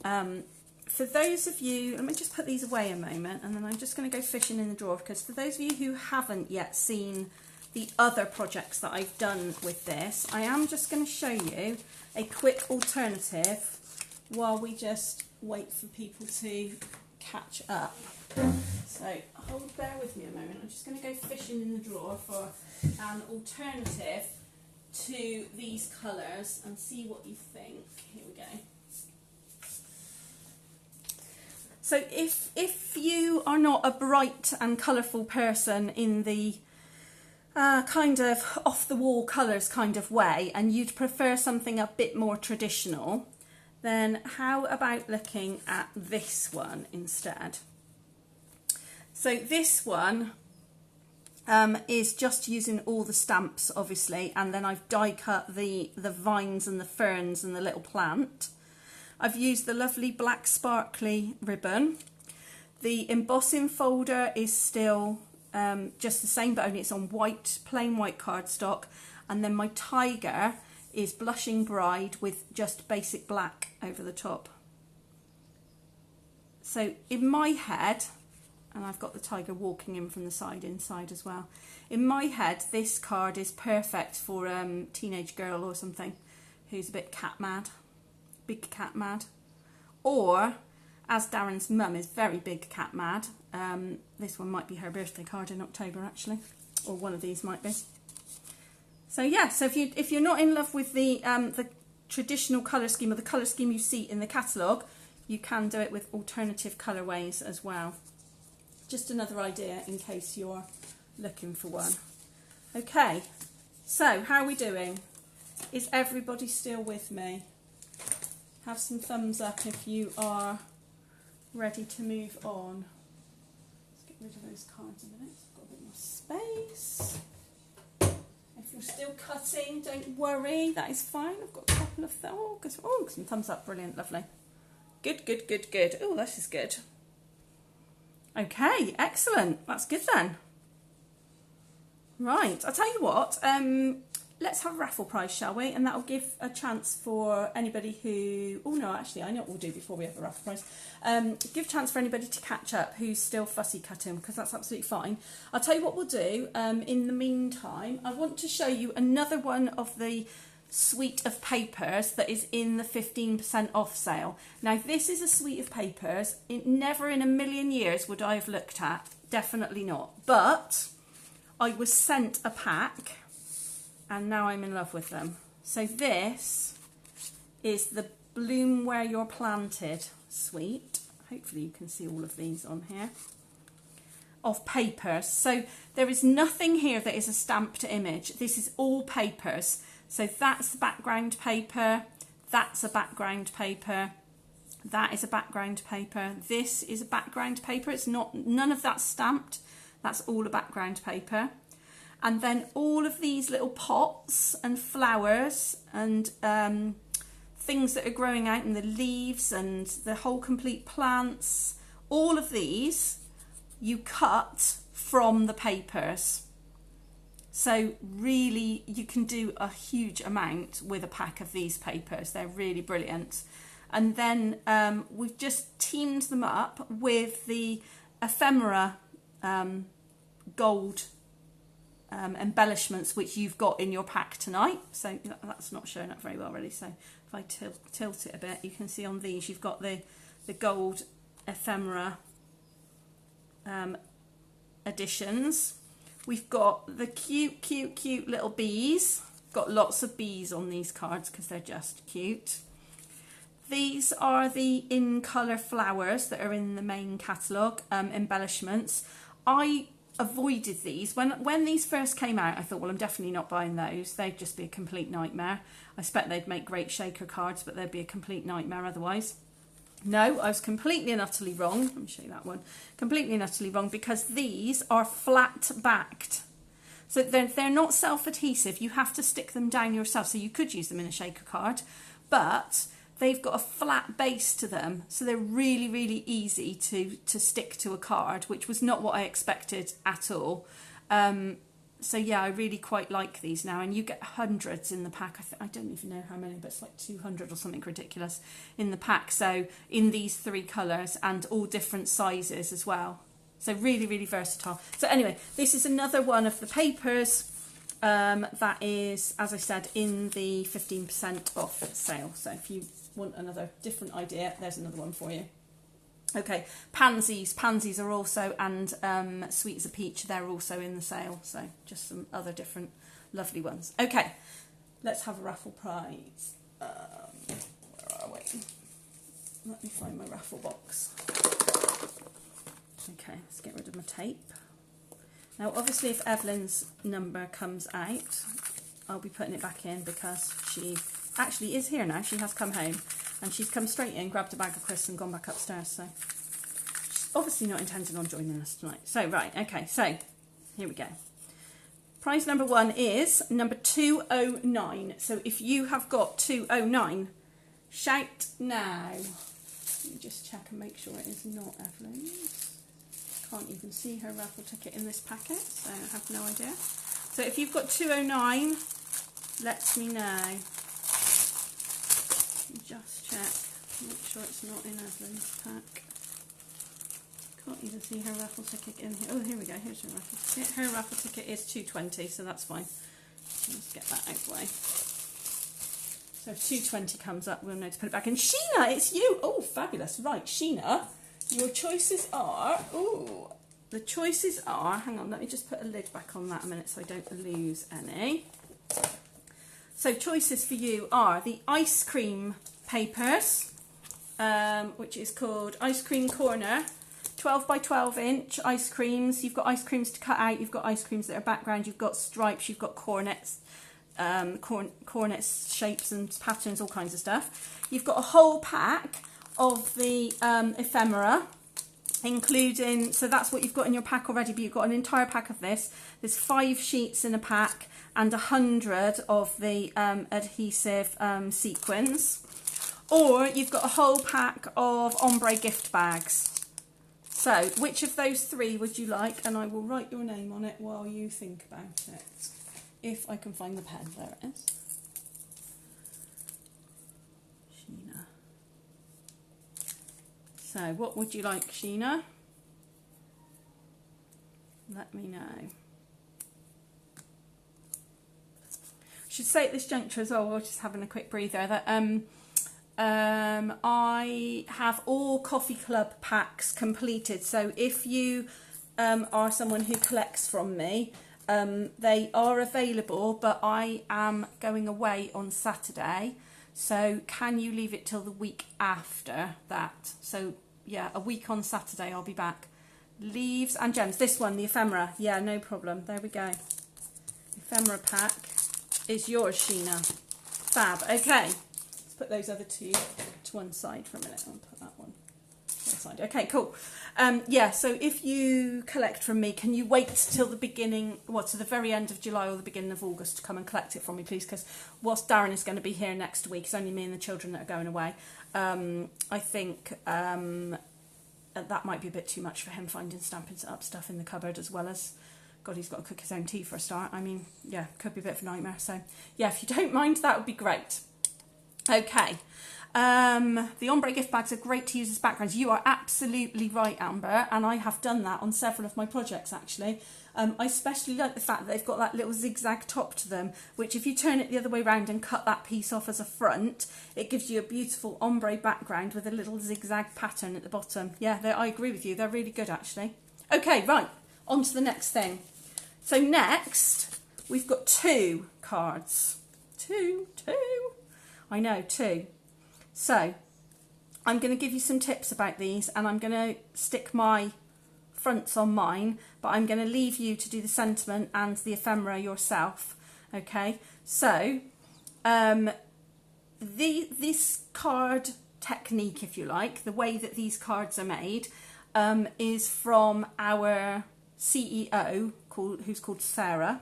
For those of you, let me just put these away a moment, and then I'm just going to go fishing in the drawer, because for those of you who haven't yet seen the other projects that I've done with this, I am just going to show you a quick alternative while we just wait for people to catch up. So bear with me a moment. I'm just going to go fishing in the drawer for an alternative to these colours and see what you think. Here we go. So if you are not a bright and colourful person in the kind of off-the-wall colours kind of way, and you'd prefer something a bit more traditional, then how about looking at this one instead? So this one is just using all the stamps, obviously, and then I've die cut the vines and the ferns and the little plant. I've used the lovely black sparkly ribbon. The embossing folder is still just the same, but only it's on white, plain white cardstock. And then my tiger is Blushing Bride with just basic black over the top. So in my head, and I've got the tiger walking in from the side inside as well. In my head, this card is perfect for a teenage girl or something who's a bit cat mad, big cat mad. Or, as Darren's mum is very big cat mad, this one might be her birthday card in October actually, or one of these might be. So yeah, so if you're not in love with the traditional colour scheme or the colour scheme you see in the catalogue, you can do it with alternative colourways as well. Just another idea in case you're looking for one. Okay, so how are we doing? Is everybody still with me? Have some thumbs up if you are ready to move on. Let's get rid of those cards a minute. I've got a bit more space. If you're still cutting, don't worry, that is fine. I've got a couple of some thumbs up, brilliant, lovely. Good, good, good, good. Oh, this is good. Okay, excellent. That's good then. Right, I'll tell you what, let's have a raffle prize, shall we? And that'll give a chance for anybody who... Oh, no, actually, I know what we'll do before we have a raffle prize. Give a chance for anybody to catch up who's still fussy cutting, because that's absolutely fine. I'll tell you what we'll do. In the meantime, I want to show you another one of the suite of papers that is in the 15% off sale. Now, this is a suite of papers. Never in a million years would I have looked at. Definitely not. But I was sent a pack, and now I'm in love with them. So this is the Bloom Where You're Planted suite. Hopefully you can see all of these on here. Of papers. So there is nothing here that is a stamped image. This is all papers. So that's the background paper. That's a background paper. That is a background paper. This is a background paper. It's not, none of that's stamped. That's all a background paper. And then all of these little pots and flowers and things that are growing out in the leaves and the whole complete plants, all of these you cut from the papers. So really you can do a huge amount with a pack of these papers. They're really brilliant. And then we've just teamed them up with the ephemera gold embellishments which you've got in your pack tonight. So that's not showing up very well really, so if I tilt it a bit, you can see on these you've got the gold ephemera additions. We've got the cute little bees. Got lots of bees on these cards because they're just cute. These are the in colour flowers that are in the main catalogue embellishments. I avoided these. When these first came out, I thought, well, I'm definitely not buying those. They'd just be a complete nightmare. I expect they'd make great shaker cards, but they'd be a complete nightmare otherwise. No, I was completely and utterly wrong. Let me show you that one. Completely and utterly wrong, because these are flat backed. So they're not self-adhesive. You have to stick them down yourself. So you could use them in a shaker card, but they've got a flat base to them. So they're really, really easy to stick to a card, which was not what I expected at all. So yeah, I really quite like these now, and you get hundreds in the pack. I don't even know how many, but it's like 200 or something ridiculous in the pack. So in these 3 colours and all different sizes as well. So really, really versatile. So anyway, this is another one of the papers that is, as I said, in the 15% off sale. So if you want another different idea, there's another one for you. Okay, pansies are also, and Sweet as a Peach, they're also in the sale. So just some other different lovely ones. Okay, let's have a raffle prize. Where are we? Let me find my raffle box. Okay, let's get rid of my tape. Now, obviously, if Evelyn's number comes out, I'll be putting it back in because she actually is here now. She has come home. And she's come straight in, grabbed a bag of crisps and gone back upstairs. So she's obviously not intending on joining us tonight. So, right, okay, so here we go. Prize number 1 is number 209. So if you have got 209, shout now. Let me just check and make sure it is not Evelyn's. can't even see her raffle ticket in this packet, so I have no idea. So if you've got 209, let me know. Just check, make sure it's not in Evelyn's pack. Can't even see her raffle ticket in here. Oh, here we go, here's her raffle ticket. Her raffle ticket is 220, so that's fine. Let's get that out of the way. So if 220 comes up, we'll know to put it back in. Sheena, it's you! Oh, fabulous. Right, Sheena, your choices are... Oh, the choices are... Hang on, let me just put a lid back on that a minute so I don't lose any. So choices for you are the ice cream papers, which is called Ice Cream Corner. 12 by 12 inch ice creams. You've got ice creams to cut out, you've got ice creams that are background, you've got stripes, you've got cornets, cornets, shapes and patterns, all kinds of stuff. You've got a whole pack of the ephemera, including, so that's what you've got in your pack already, but you've got an entire pack of this. There's 5 sheets in a pack and 100 of the adhesive sequins. Or you've got a whole pack of ombre gift bags. So, which of those 3 would you like? And I will write your name on it while you think about it. If I can find the pen. There it is. Sheena. So, what would you like, Sheena? Let me know. I should say at this juncture as well, we're just having a quick breather, that I have all Coffee Club packs completed, so if you are someone who collects from me, they are available, but I am going away on Saturday, so can you leave it till the week after that? So yeah, a week on Saturday I'll be back. Leaves and gems, this one, the ephemera, yeah, no problem, there we go. Ephemera pack is yours, Sheena. Fab, okay. Put those other 2 to one side for a minute. I'll put that one to one side. Okay, cool. Yeah, so if you collect from me, can you wait till the beginning, to the very end of July or the beginning of August to come and collect it from me, please? Because whilst Darren is going to be here next week, it's only me and the children that are going away. I think that might be a bit too much for him, finding Stampin' Up stuff in the cupboard, as well as... God, he's got to cook his own tea for a start. I mean, yeah, could be a bit of a nightmare. So, yeah, if you don't mind, that would be great. Okay, the ombre gift bags are great to use as backgrounds. You are absolutely right, Amber, and I have done that on several of my projects, actually. I especially like the fact that they've got that little zigzag top to them, which if you turn it the other way around and cut that piece off as a front, it gives you a beautiful ombre background with a little zigzag pattern at the bottom. Yeah, I agree with you. They're really good, actually. Okay, right, on to the next thing. So next, we've got 2 cards. Two. I know, 2. So, I'm going to give you some tips about these, and I'm going to stick my fronts on mine, but I'm going to leave you to do the sentiment and the ephemera yourself. Okay, so this card technique, if you like, the way that these cards are made, is from our CEO, who's called Sarah,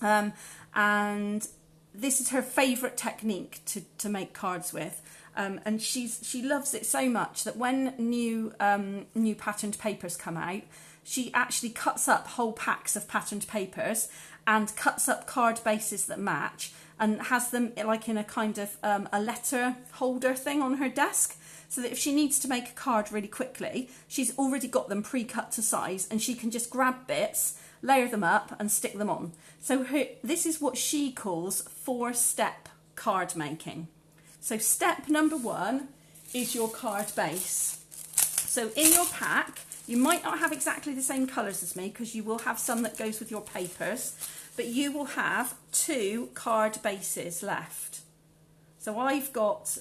and this is her favourite technique to make cards with, and she loves it so much that when new patterned papers come out, she actually cuts up whole packs of patterned papers and cuts up card bases that match and has them like in a kind of a letter holder thing on her desk, so that if she needs to make a card really quickly, she's already got them pre-cut to size and she can just grab bits, layer them up and stick them on. So this is what she calls 4-step card making. So step number 1 is your card base. So in your pack, you might not have exactly the same colours as me, because you will have some that goes with your papers, but you will have 2 card bases left. So I've got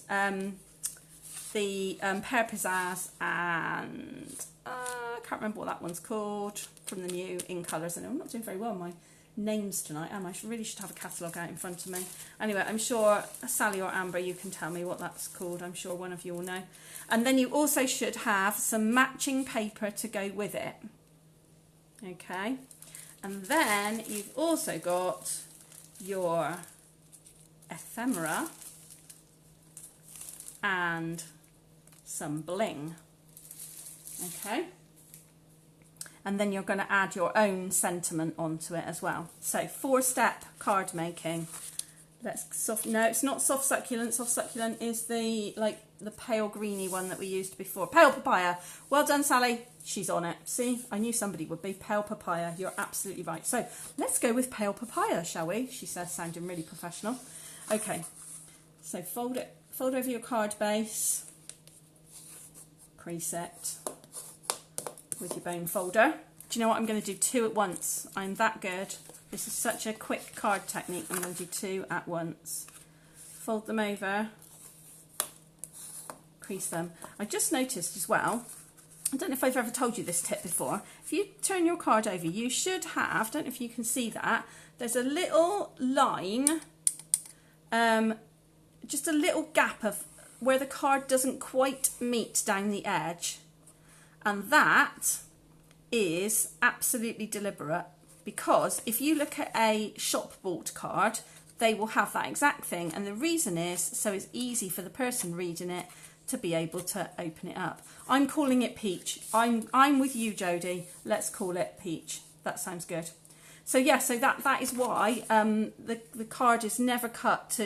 the Pear Pizzazz and I can't remember what that one's called, from the new In Colours. I know I'm not doing very well on my names tonight, am I? Really should have a catalogue out in front of me. Anyway, I'm sure Sally or Amber, you can tell me what that's called. I'm sure one of you will know. And then you also should have some matching paper to go with it. Okay. And then you've also got your ephemera and some bling. Okay. and then you're going to add your own sentiment onto it as well. So 4-step card making. No, it's not soft succulent. Soft succulent is the pale greeny one that we used before. Pale papaya. Well done, Sally. She's on it. See, I knew somebody would be. Pale papaya. You're absolutely right. So let's go with pale papaya, shall we? She says, sounding really professional. Okay. So fold over your card base. Crease it with your bone folder. Do you know what? I'm going to do 2 at once. I'm that good. This is such a quick card technique. I'm going to do 2 at once. Fold them over. Crease them. I just noticed as well, I don't know if I've ever told you this tip before, if you turn your card over, you should have, I don't know if you can see that, there's a little line, just a little gap of where the card doesn't quite meet down the edge. And that is absolutely deliberate, because if you look at a shop bought card, they will have that exact thing, and the reason is so it's easy for the person reading it to be able to open it up. I'm calling it peach. I'm with you, Jodie. Let's call it peach. That sounds good. So yeah, so that is why the card is never cut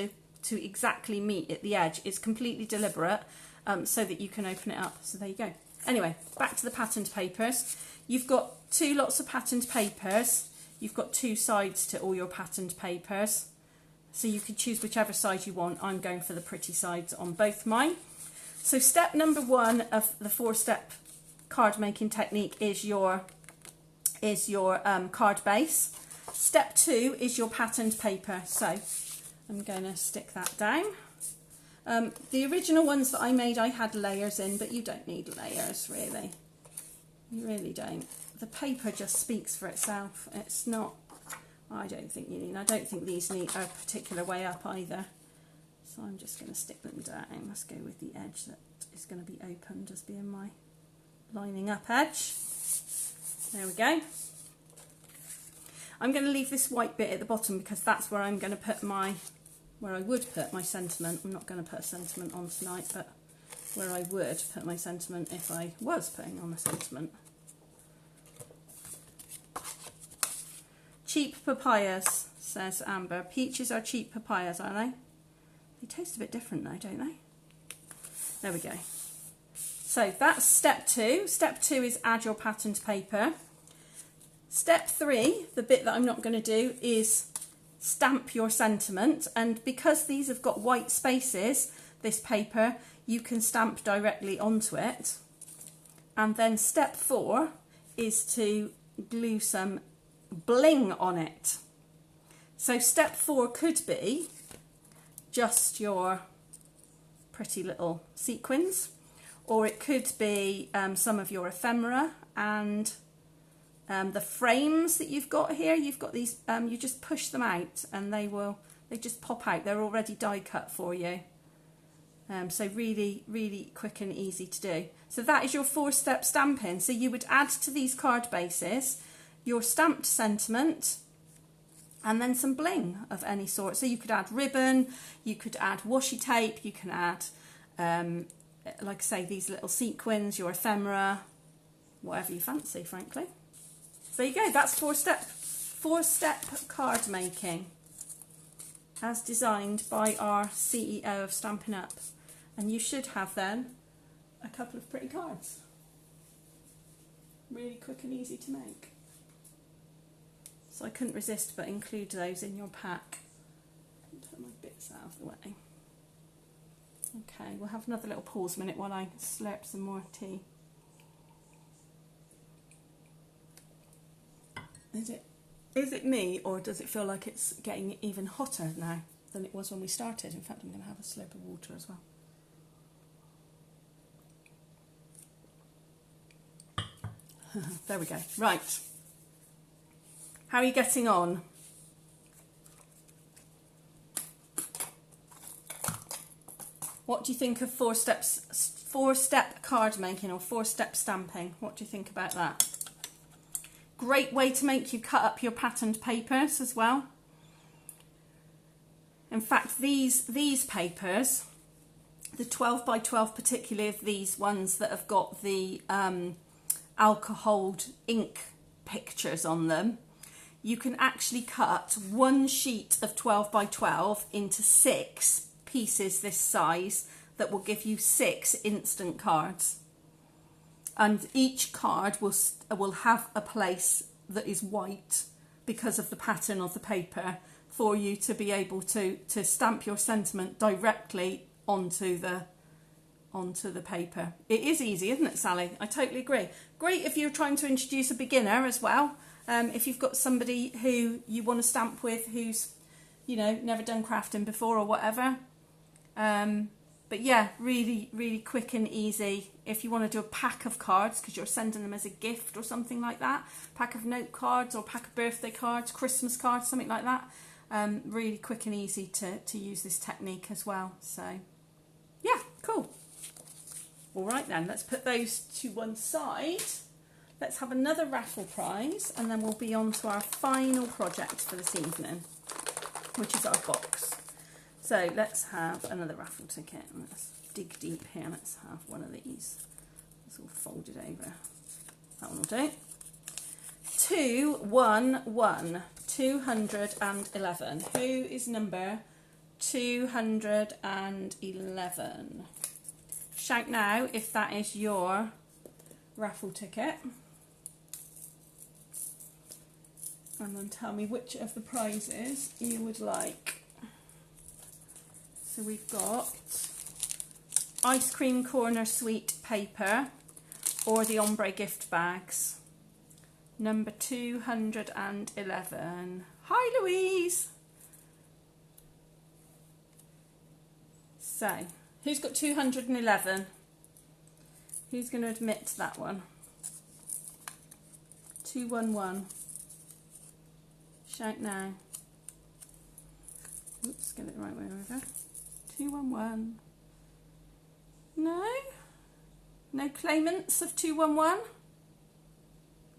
to exactly meet at the edge. It's completely deliberate, so that you can open it up. So there you go. Anyway, back to the patterned papers. You've got 2 lots of patterned papers. You've got 2 sides to all your patterned papers. So you can choose whichever side you want. I'm going for the pretty sides on both mine. So step number 1 of the 4-step card making technique is your card base. Step 2 is your patterned paper. So I'm going to stick that down. The original ones that I made, I had layers in, but you don't need layers, really. You really don't. The paper just speaks for itself. It's not, I don't think you need, I don't think these need a particular way up either. So I'm just going to stick them down. Let's go with the edge that is going to be opened as being my lining up edge. There we go. I'm going to leave this white bit at the bottom because that's where I'm going to put where I would put my sentiment. I'm not going to put a sentiment on tonight, but where I would put my sentiment if I was putting on a sentiment. Cheap papayas, says Amber. Peaches are cheap papayas, are they? They taste a bit different though, don't they? There we go. So that's step 2. Step 2 is add your patterned paper. Step 3, the bit that I'm not going to do, is stamp your sentiment. And because these have got white spaces, this paper, you can stamp directly onto it. And then step 4 is to glue some bling on it. So step 4 could be just your pretty little sequins, or it could be some of your ephemera and the frames that you've got here. You've got these, you just push them out and they just pop out. They're already die cut for you. So really, really quick and easy to do. So that is your 4-step stamping. So you would add to these card bases your stamped sentiment, and then some bling of any sort. So you could add ribbon, you could add washi tape, you can add, like I say, these little sequins, your ephemera, whatever you fancy, frankly. So there you go, that's 4-step card making, as designed by our CEO of Stampin' Up. And you should have then a couple of pretty cards. Really quick and easy to make. So I couldn't resist but include those in your pack. Put my bits out of the way. Okay, we'll have another little pause minute while I slurp some more tea. Is it me, or does it feel like it's getting even hotter now than it was when we started? In fact, I'm going to have a slurp of water as well. There we go. Right. How are you getting on? What do you think of 4-step card making or 4-step stamping? What do you think about that? Great way to make you cut up your patterned papers as well. In fact, these papers, the 12 by 12, particularly of these ones that have got the alcohol ink pictures on them, you can actually cut one sheet of 12 by 12 into 6 pieces this size that will give you 6 instant cards. And each card will have a place that is white because of the pattern of the paper for you to be able to stamp your sentiment directly onto the paper. It is easy, isn't it, Sally? I totally agree. Great if you're trying to introduce a beginner as well. If you've got somebody who you want to stamp with who's, you know, never done crafting before or whatever. But yeah, really, really quick and easy. If you want to do a pack of cards because you're sending them as a gift or something like that, pack of note cards or pack of birthday cards, Christmas cards, something like that. Really quick and easy to use this technique as well. So yeah, cool. All right then, let's put those to one side. Let's have another raffle prize and then we'll be on to our final project for this evening, which is our box. So let's have another raffle ticket. Let's dig deep here. Let's have one of these. It's all folded over. That one will do. 211. 211. Who is number 211? Shout now if that is your raffle ticket. And then tell me which of the prizes you would like. So we've got Ice Cream Corner Sweet paper or the ombre gift bags. Number 211. Hi Louise! So, who's got 211? Who's going to admit to that one? 211. Shout now. Oops, get it the right way over. 211. No? No claimants of 211?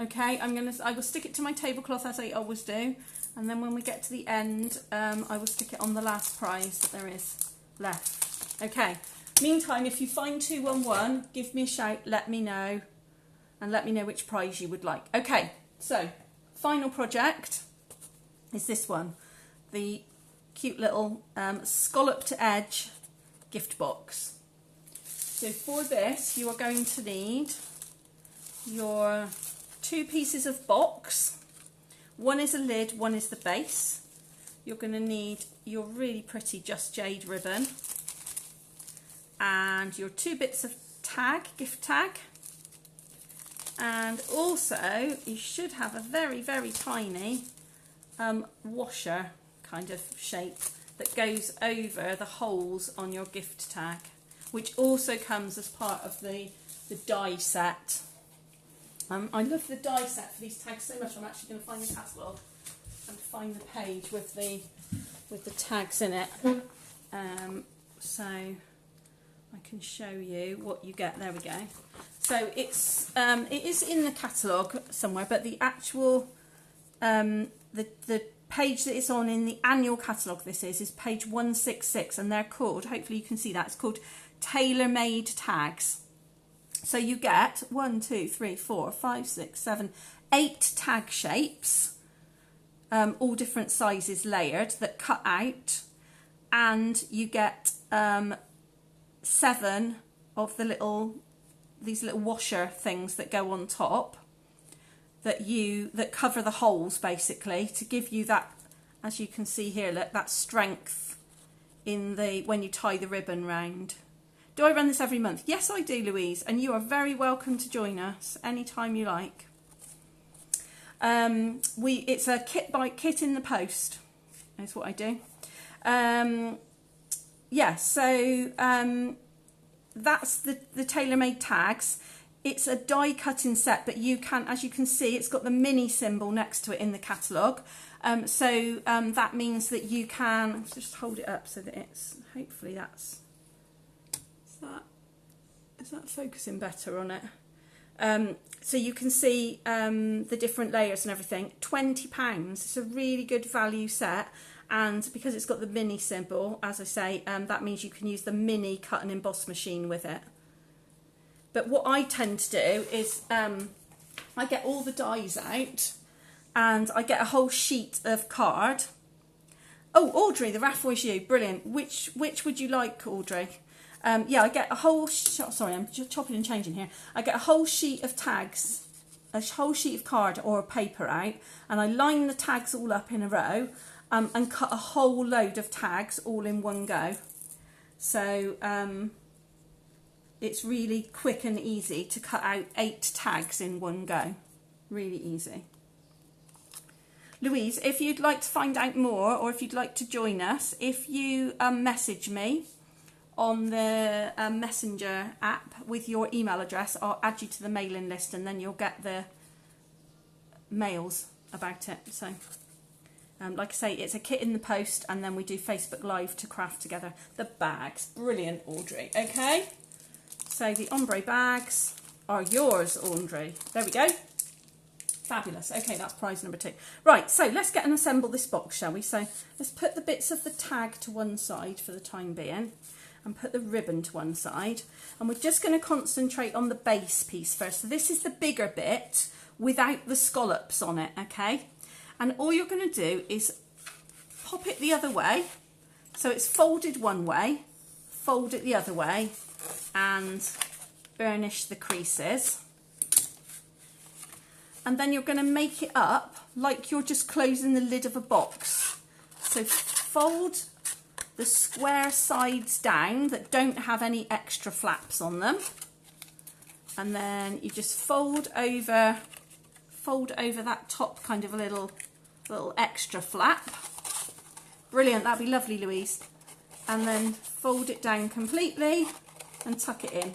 Okay, I will stick it to my tablecloth as I always do, and then when we get to the end, I will stick it on the last prize that there is left. Okay. Meantime, if you find 211, give me a shout, let me know, and let me know which prize you would like. Okay, so final project is this one, the cute little scalloped edge gift box. So for this, you are going to need your 2 pieces of box. One is a lid, one is the base. You're going to need your really pretty Just Jade ribbon and your 2 bits of tag, gift tag. And also you should have a very, very tiny washer kind of shape that goes over the holes on your gift tag, which also comes as part of the die set. I love the die set for these tags so much. I'm actually going to find the catalogue and find the page with the tags in it, so I can show you what you get. There we go. So it is in the catalogue somewhere, but the actual the page that it's on in the annual catalogue this is page 166, and they're called, hopefully you can see that, it's called tailor-made tags. So you get 1, 2, 3, 4, 5, 6, 7, 8 tag shapes, all different sizes layered that cut out, and you get 7 of these little washer things that go on top that cover the holes, basically, to give you that, as you can see here, look, that strength in when you tie the ribbon round. Do I run this every month? Yes, I do, Louise, and you are very welcome to join us anytime you like. It's a kit in the post. That's what I do. Yeah, so that's the tailor-made tags. It's a die cutting set, but you can, as you can see, it's got the mini symbol next to it in the catalogue. So that means that you can just hold it up so that it's, hopefully that's, is that focusing better on it? So you can see the different layers and everything. £20. It's a really good value set, and because it's got the mini symbol, as I say, that means you can use the mini cut and emboss machine with it. But what I tend to do is I get all the dies out and I get a whole sheet of card. Oh, Audrey, the raffle is you. Brilliant. Which would you like, Audrey? Yeah, I get a whole... Sorry, I'm just chopping and changing here. I get a whole sheet of tags, a whole sheet of card or paper out, and I line the tags all up in a row and cut a whole load of tags all in one go. So it's really quick and easy to cut out 8 tags in one go. Really easy. Louise, if you'd like to find out more or if you'd like to join us, if you message me on the Messenger app with your email address, I'll add you to the mailing list and then you'll get the mails about it. So, like I say, it's a kit in the post and then we do Facebook Live to craft together the bags. Brilliant, Audrey. Okay, so the ombre bags are yours, Audrey. There we go. Fabulous. Okay, that's prize number 2. Right, so let's get and assemble this box, shall we? So let's put the bits of the tag to one side for the time being and put the ribbon to one side. And we're just going to concentrate on the base piece first. So this is the bigger bit without the scallops on it, okay? And all you're going to do is pop it the other way. So it's folded one way, fold it the other way, and burnish the creases. And then you're going to make it up like you're just closing the lid of a box. So fold the square sides down that don't have any extra flaps on them. And then you just fold over that top kind of a little extra flap. Brilliant, that'd be lovely, Louise. And then fold it down completely and tuck it in.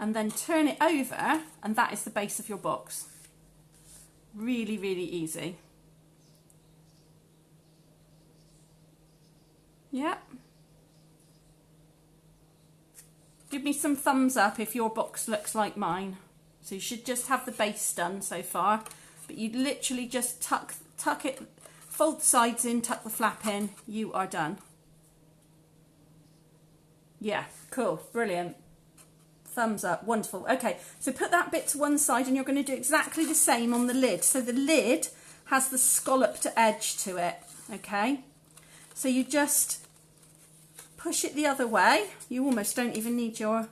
And then turn it over, and that is the base of your box. Really, really easy. Yeah. Give me some thumbs up if your box looks like mine. So you should just have the base done so far, but you literally just tuck it, fold the sides in, tuck the flap in, you are done. Yeah, cool, brilliant. Thumbs up, wonderful. Okay, so put that bit to one side and you're going to do exactly the same on the lid. So the lid has the scalloped edge to it, okay? So you just push it the other way. You almost don't even need your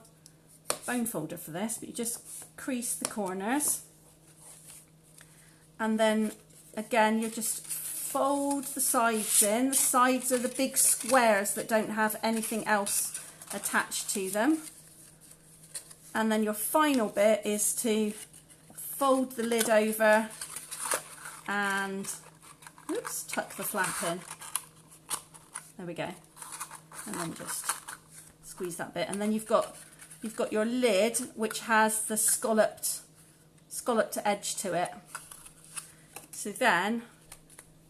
bone folder for this, but you just crease the corners. And then again, you just fold the sides in. The sides are the big squares that don't have anything else attached to them. And then your final bit is to fold the lid over and tuck the flap in. There we go. And then just squeeze that bit. And then you've got your lid, which has the scalloped edge to it. So then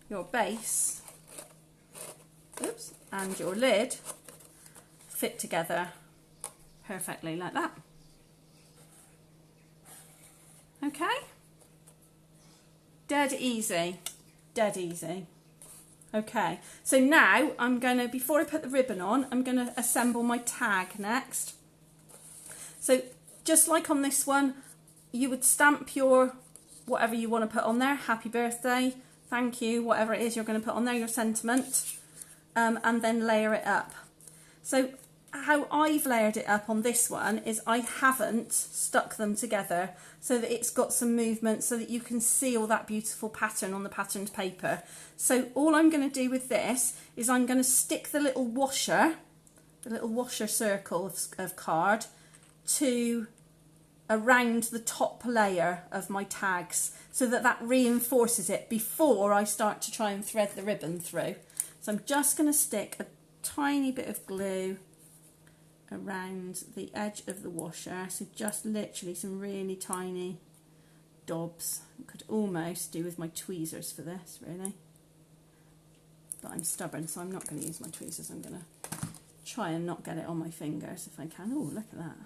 your base, and your lid fit together perfectly like that. Okay, dead easy, dead easy. Okay, so now I'm going to, before I put the ribbon on, I'm going to assemble my tag next. So just like on this one, you would stamp your whatever you want to put on there, happy birthday, thank you, whatever it is you're going to put on there, your sentiment, and then layer it up. So how I've layered it up on this one is I haven't stuck them together so that it's got some movement so that you can see all that beautiful pattern on the patterned paper. So all I'm going to do with this is I'm going to stick the little washer circle of card to around the top layer of my tags so that that reinforces it before I start to try and thread the ribbon through. So I'm just going to stick a tiny bit of glue around the edge of the washer, so just literally some really tiny dobs. I could almost do with my tweezers for this, really, but I'm stubborn, so I'm not going to use my tweezers. I'm going to try and not get it on my fingers if I can. Oh, look at that.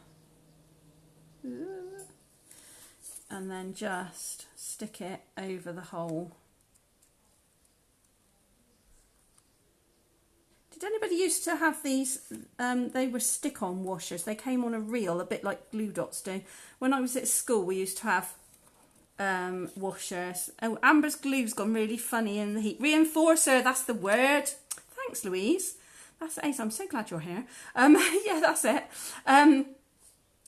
And then just stick it over the hole. Did anybody used to have these? They were stick-on washers. They came on a reel, a bit like glue dots do. When I was at school, we used to have washers. Oh, Amber's glue's gone really funny in the heat. Reinforcer, that's the word. Thanks, Louise. That's Ace. I'm so glad you're here. Yeah, that's it.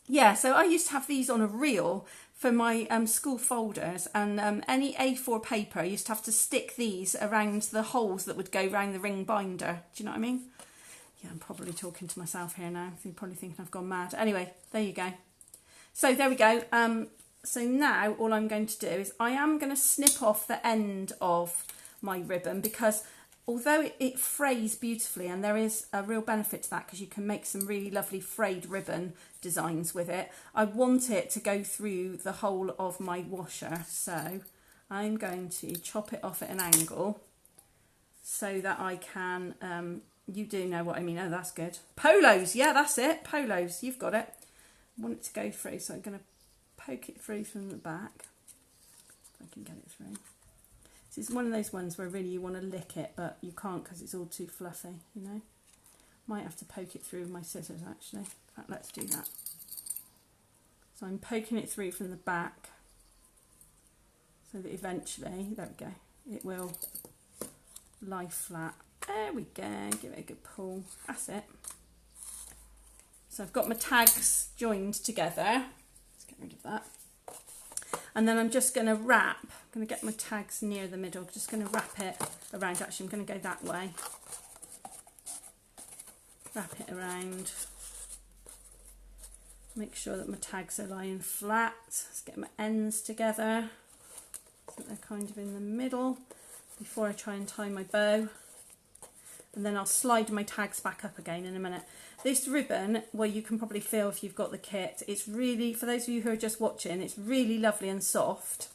Yeah, so I used to have these on a reel for my school folders, and any A4 paper, I used to have to stick these around the holes that would go around the ring binder. Do you know what I mean? Yeah, I'm probably talking to myself here now. You're probably thinking I've gone mad. Anyway, there you go. So there we go. So now all I'm going to do is I am going to snip off the end of my ribbon, because although it frays beautifully, and there is a real benefit to that because you can make some really lovely frayed ribbon designs with it, I want it to go through the whole of my washer. So I'm going to chop it off at an angle so that I can, you do know what I mean. Oh, that's good. Polos, yeah, that's it. Polos, you've got it. I want it to go through, so I'm going to poke it through from the back, if I can get it through. This is one of those ones where really you want to lick it, but you can't because it's all too fluffy, you know. Might have to poke it through with my scissors, actually. In fact, let's do that. So I'm poking it through from the back so that eventually, there we go, it will lie flat. There we go, give it a good pull. That's it. So I've got my tags joined together. Let's get rid of that. And then I'm just going to wrap, I'm going to get my tags near the middle, just going to wrap it around. Actually, I'm going to go that way. Wrap it around. Make sure that my tags are lying flat. Let's get my ends together so that they're kind of in the middle before I try and tie my bow. And then I'll slide my tags back up again in a minute. This ribbon, well, you can probably feel if you've got the kit, it's really, for those of you who are just watching, it's really lovely and soft.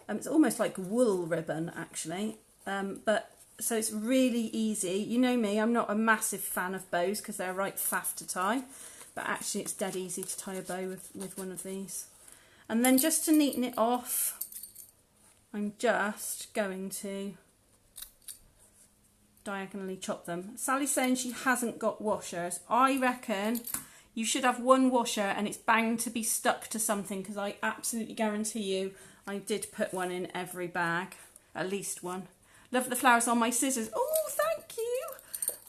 It's almost like wool ribbon, actually. But so it's really easy. You know me, I'm not a massive fan of bows because they're right faff to tie. But actually it's dead easy to tie a bow with one of these. And then just to neaten it off, I'm just going to diagonally chop them. Sally's saying she hasn't got washers. I reckon you should have one washer and it's bound to be stuck to something, because I absolutely guarantee you I did put one in every bag, at least one. Love the flowers on my scissors. Oh, thank you.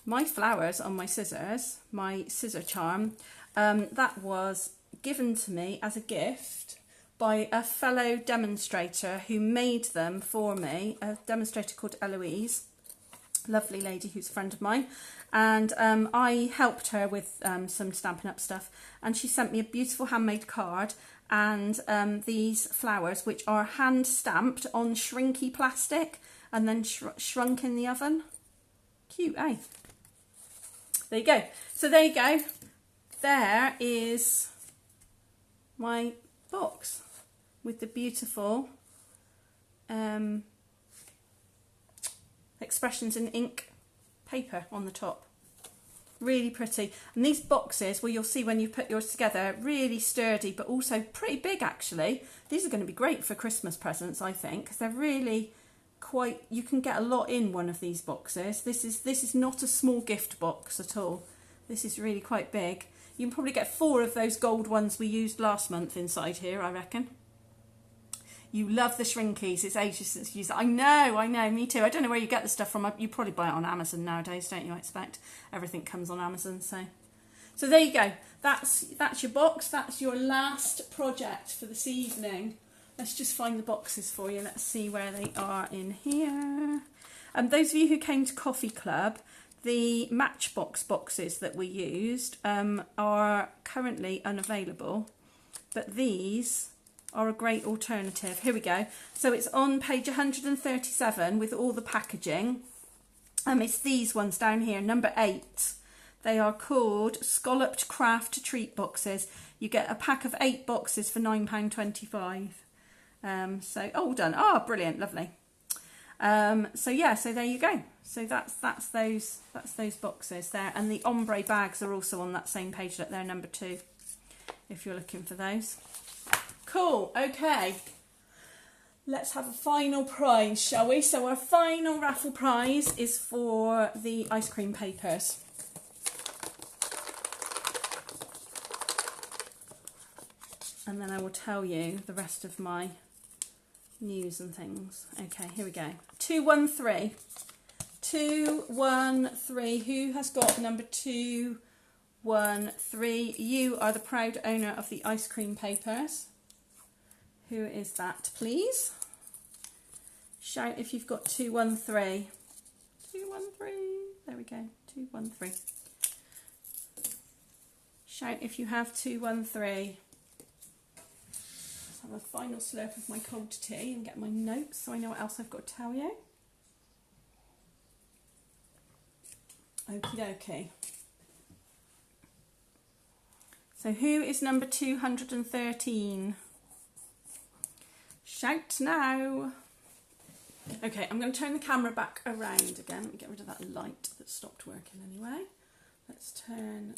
My flowers on my scissors, my scissor charm, that was given to me as a gift by a fellow demonstrator who made them for me, a demonstrator called Eloise. Lovely lady who's a friend of mine, and I helped her with some Stampin' Up stuff, and she sent me a beautiful handmade card and these flowers, which are hand stamped on shrinky plastic and then shrunk in the oven. Cute, eh? There you go. So there you go. There is my box with the beautiful expressions in ink paper on the top. Really pretty. And these boxes, well, you'll see when you put yours together, really sturdy, but also pretty big, actually. These are going to be great for Christmas presents, I think, because they're really quite, you can get a lot in one of these boxes. This is not a small gift box at all. This is really quite big. You can probably get 4 of those gold ones we used last month inside here, I reckon. You love the Shrinkies. It's ages since you used it. I know, me too. I don't know where you get the stuff from. You probably buy it on Amazon nowadays, don't you? I expect everything comes on Amazon. So there you go. That's your box. That's your last project for this evening. Let's just find the boxes for you. Let's see where they are in here. Those of you who came to Coffee Club, the Matchbox boxes that we used are currently unavailable, but these are a great alternative. Here we go. So it's on page 137 with all the packaging. It's these ones down here, number 8. They are called Scalloped Craft Treat Boxes. You get a pack of 8 boxes for £9.25. So all done. Oh, brilliant, lovely. So yeah, so there you go. So that's those boxes there, and the ombre bags are also on that same page. Look, they're number 2 if you're looking for those. Cool, okay. let's have a final prize, shall we? So our final raffle prize is for the ice cream papers. And then I will tell you the rest of my news and things. Okay, here we go. 213. 213. Who has got number 213? You are the proud owner of the ice cream papers. Who is that, please? Shout if you've got 213. 213. There we go. 213. Shout if you have 213. Have a final slurp of my cold tea and get my notes so I know what else I've got to tell you. Okie dokie. So who is number 213? Shout now. Okay, I'm going to turn the camera back around again. Let me get rid of that light that stopped working anyway. Let's turn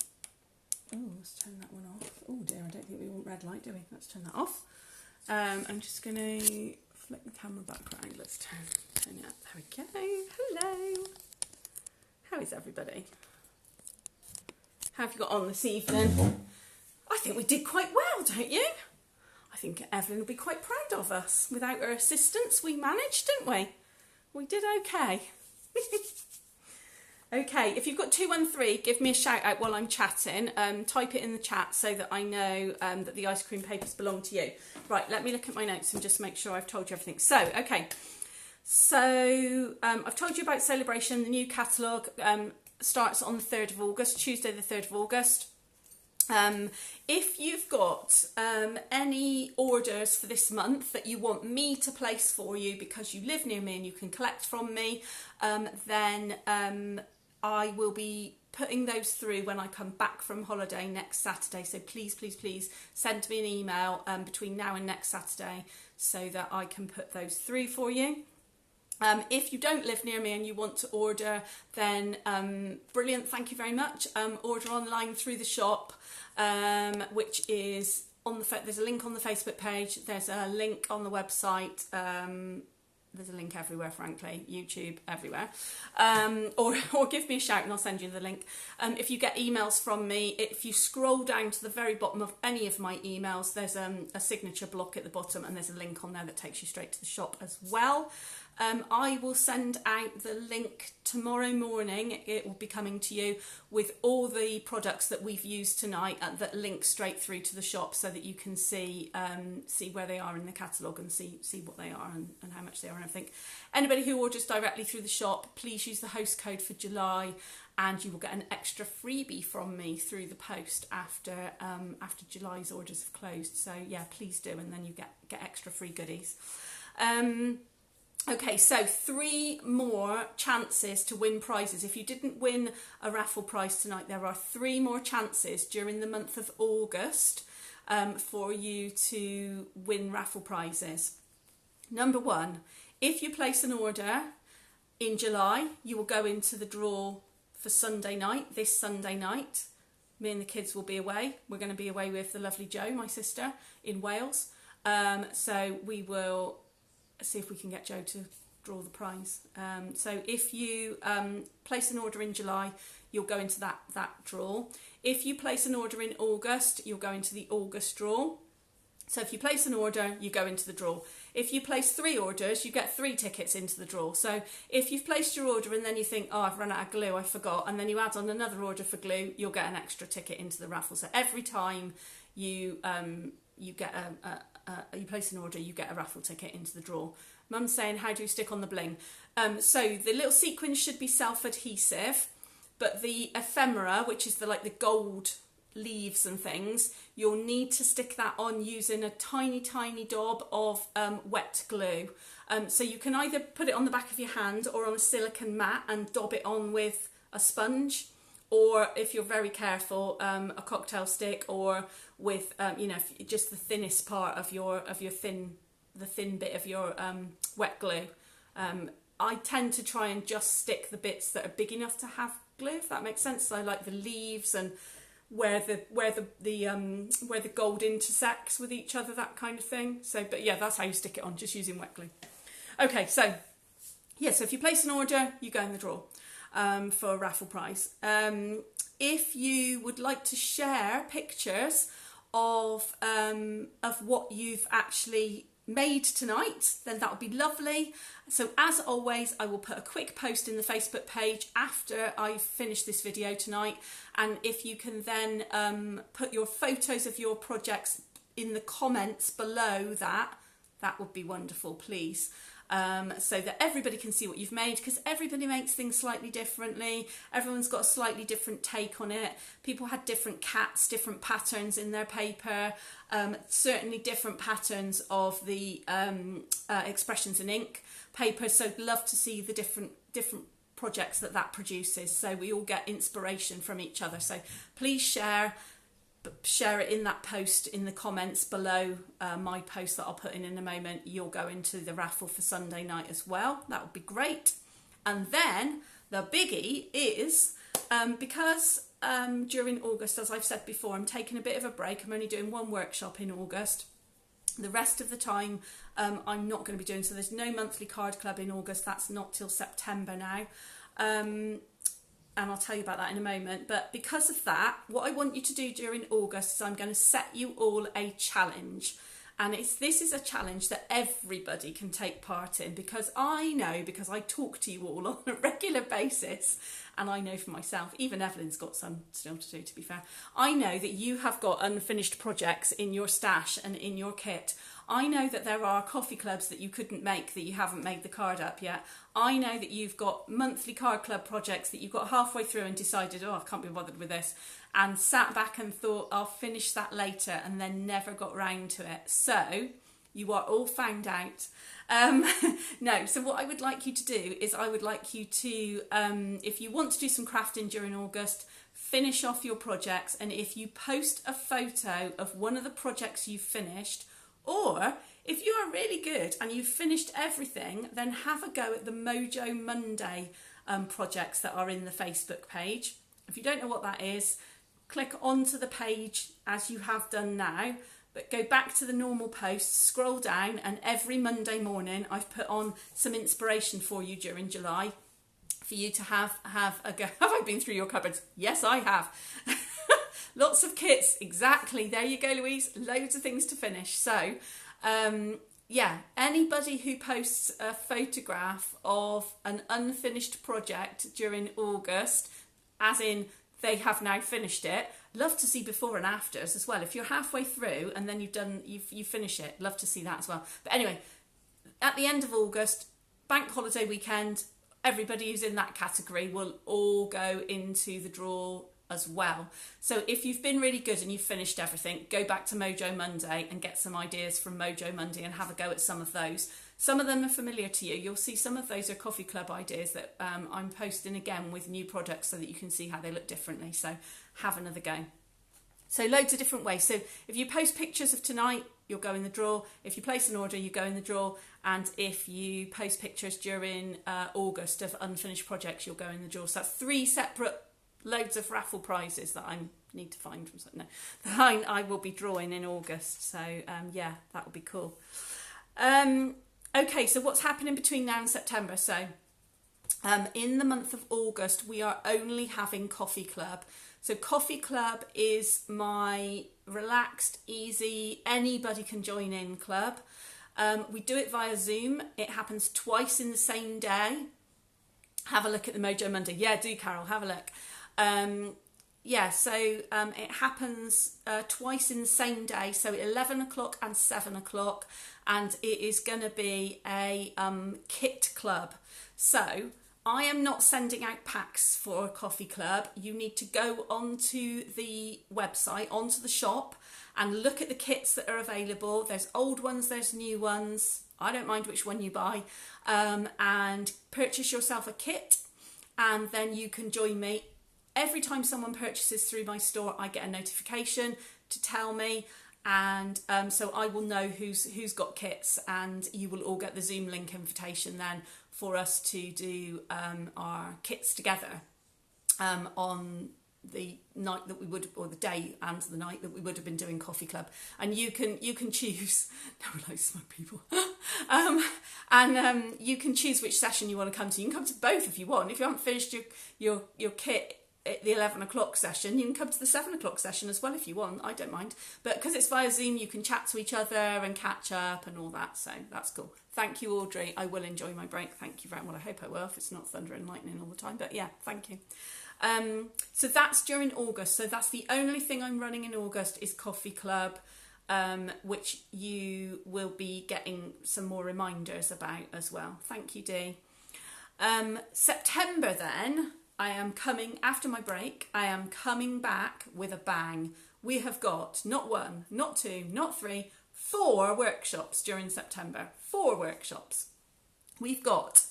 that one off. Oh dear, I don't think we want red light, do we? Let's turn that off. I'm just going to flick the camera back around. Let's turn it up. There we go. Hello. How is everybody? How have you got on this evening? I think we did quite well, don't you? I think Evelyn will be quite proud of us. Without her assistance, we managed, didn't we? We did okay. Okay, if you've got 213, give me a shout out while I'm chatting. Type it in the chat so that I know that the ice cream papers belong to you. Right, let me look at my notes and just make sure I've told you everything. So, okay. So, I've told you about Celebration. The new catalogue starts on the 3rd of August, Tuesday the 3rd of August. If you've got any orders for this month that you want me to place for you because you live near me and you can collect from me, then I will be putting those through when I come back from holiday next Saturday. So please, please, please send me an email between now and next Saturday so that I can put those through for you. If you don't live near me and you want to order, then brilliant, thank you very much. Order online through the shop, which is on the there's a link on the Facebook page, there's a link on the website, there's a link everywhere, frankly, YouTube, everywhere. Or give me a shout and I'll send you the link. If you get emails from me, if you scroll down to the very bottom of any of my emails, there's a signature block at the bottom and there's a link on there that takes you straight to the shop as well. I will send out the link tomorrow morning. It will be coming to you with all the products that we've used tonight that link straight through to the shop so that you can see where they are in the catalogue and see what they are and how much they are and everything. Anybody who orders directly through the shop, please use the host code for July and you will get an extra freebie from me through the post after July's orders have closed. So yeah, please do, and then you get extra free goodies. Okay, so 3 more chances to win prizes. If you didn't win a raffle prize tonight, there are 3 more chances during the month of August for you to win raffle prizes. Number 1, if you place an order in July, you will go into the draw for Sunday night, this Sunday night. Me and the kids will be away. We're going to be away with the lovely Jo, my sister, in Wales. So we will see if we can get Jo to draw the prize. So if you place an order in July, you'll go into that draw. If you place an order in August, you'll go into the August draw. So if you place an order, you go into the draw. If you place 3 orders, you get 3 tickets into the draw. So if you've placed your order and then you think, oh, I've run out of glue, I forgot, and then you add on another order for glue, you'll get an extra ticket into the raffle. So every time you get you place an order, you get a raffle ticket into the draw. Mum's saying, how do you stick on the bling? So the little sequins should be self-adhesive, but the ephemera, which is the gold leaves and things, you'll need to stick that on using a tiny daub of wet glue. So you can either put it on the back of your hand or on a silicone mat and daub it on with a sponge, or if you're very careful, a cocktail stick, or with just the thinnest part of your thin bit of your wet glue. I tend to try and just stick the bits that are big enough to have glue, if that makes sense. So I like the leaves and where the gold intersects with each other, that kind of thing. So, but yeah, that's how you stick it on, just using wet glue. Okay, so yeah, so if you place an order, you go in the draw for a raffle prize. If you would like to share pictures of what you've actually made tonight, then that would be lovely. So as always, I will put a quick post in the Facebook page after I finish this video tonight, and if you can then put your photos of your projects in the comments below that would be wonderful, please. So that everybody can see what you've made, because everybody makes things slightly differently. Everyone's got a slightly different take on it. People had different cats, different patterns in their paper, certainly different patterns of the expressions in ink paper. So love to see the different projects that produces, so we all get inspiration from each other. So please share it in that post in the comments below my post that I'll put in a moment. You'll go into the raffle for Sunday night as well. That would be great. And then the biggie is because during August, as I've said before, I'm taking a bit of a break. I'm only doing one workshop in August. The rest of the time I'm not going to be doing, so there's no monthly card club in August. That's not till September now. And I'll tell you about that in a moment. But because of that, what I want you to do during August is I'm going to set you all a challenge. And this is a challenge that everybody can take part in, because I know, because I talk to you all on a regular basis, and I know for myself, even Evelyn's got some still to do, to be fair. I know that you have got unfinished projects in your stash and in your kit. I know that there are coffee clubs that you couldn't make, that you haven't made the card up yet. I know that you've got monthly card club projects that you've got halfway through and decided, oh, I can't be bothered with this, and sat back and thought, I'll finish that later, and then never got round to it. So you are all found out. No, so what I would like you to do is I would like you to, if you want to do some crafting during August, finish off your projects, and if you post a photo of one of the projects you've finished, or if you are really good and you've finished everything, then have a go at the Mojo Monday projects that are in the Facebook page. If you don't know what that is, click onto the page as you have done now, but go back to the normal posts, scroll down, and every Monday morning I've put on some inspiration for you during July for you to have a go. Have I been through your cupboards? Yes, I have. Lots of kits, exactly. There you go, Louise. Loads of things to finish. So, yeah, anybody who posts a photograph of an unfinished project during August, as in they have now finished it, love to see before and afters as well. If you're halfway through and then you finish it, love to see that as well. But anyway, at the end of August, bank holiday weekend, everybody who's in that category will all go into the draw as well. So if you've been really good and you've finished everything, go back to Mojo Monday and get some ideas from Mojo Monday and have a go at some of those. Some of them are familiar to you. You'll see some of those are coffee club ideas that I'm posting again with new products so that you can see how they look differently. So have another go. So loads of different ways. So if you post pictures of tonight, you'll go in the draw. If you place an order, you go in the draw. And if you post pictures during August of unfinished projects, you'll go in the draw. So that's 3 separate loads of raffle prizes that I need to find from something. No, that I will be drawing in August. So yeah, that will be cool. Okay, so what's happening between now and September? So in the month of August, we are only having Coffee Club. So Coffee Club is my relaxed, easy, anybody can join in club. We do it via Zoom. It happens twice in the same day. Have a look at the Mojo Monday. Yeah, do, Carol, have a look. Yeah, so it happens twice in the same day, so 11 o'clock and 7 o'clock, and it is going to be a kit club. So I am not sending out packs for a coffee club. You need to go onto the website, onto the shop, and look at the kits that are available. There's old ones, there's new ones. I don't mind which one you buy, and purchase yourself a kit, and then you can join me. Every time someone purchases through my store, I get a notification to tell me, and so I will know who's got kits, and you will all get the Zoom link invitation then for us to do our kits together on the night that we would, or the day and the night that we would have been doing coffee club, and you can choose. No, we like smug people. You can choose which session you want to come to. You can come to both if you want. If you haven't finished your kit at the 11 o'clock session, you can come to the 7 o'clock session as well if you want. I don't mind, but because it's via Zoom, you can chat to each other and catch up and all that, so that's cool. Thank you, Audrey. I will enjoy my break. Thank you very much. I hope I will, if it's not thunder and lightning all the time, but yeah, thank you. So that's during August. So that's the only thing I'm running in August is Coffee Club, which you will be getting some more reminders about as well. Thank you, Dee. September then, I am coming, after my break, I am coming back with a bang. We have got not 1, not 2, not 3, 4 workshops during September. 4 workshops. We've got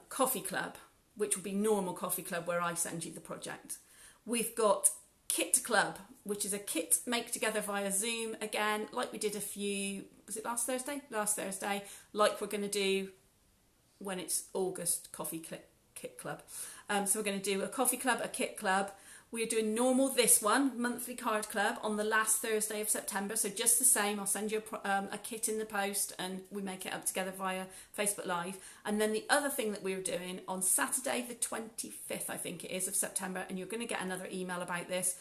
Coffee Club, which will be normal Coffee Club where I send you the project. We've got Kit Club, which is a kit make together via Zoom, again, like we did was it last Thursday? Last Thursday, like we're going to do when it's August Kit Club. So we're going to do a Coffee Club, a Kit Club. We're doing normal this one, monthly card club, on the last Thursday of September. So just the same, I'll send you a kit in the post and we make it up together via Facebook Live. And then the other thing that we're doing on Saturday, the 25th, I think it is, of September, and you're going to get another email about this,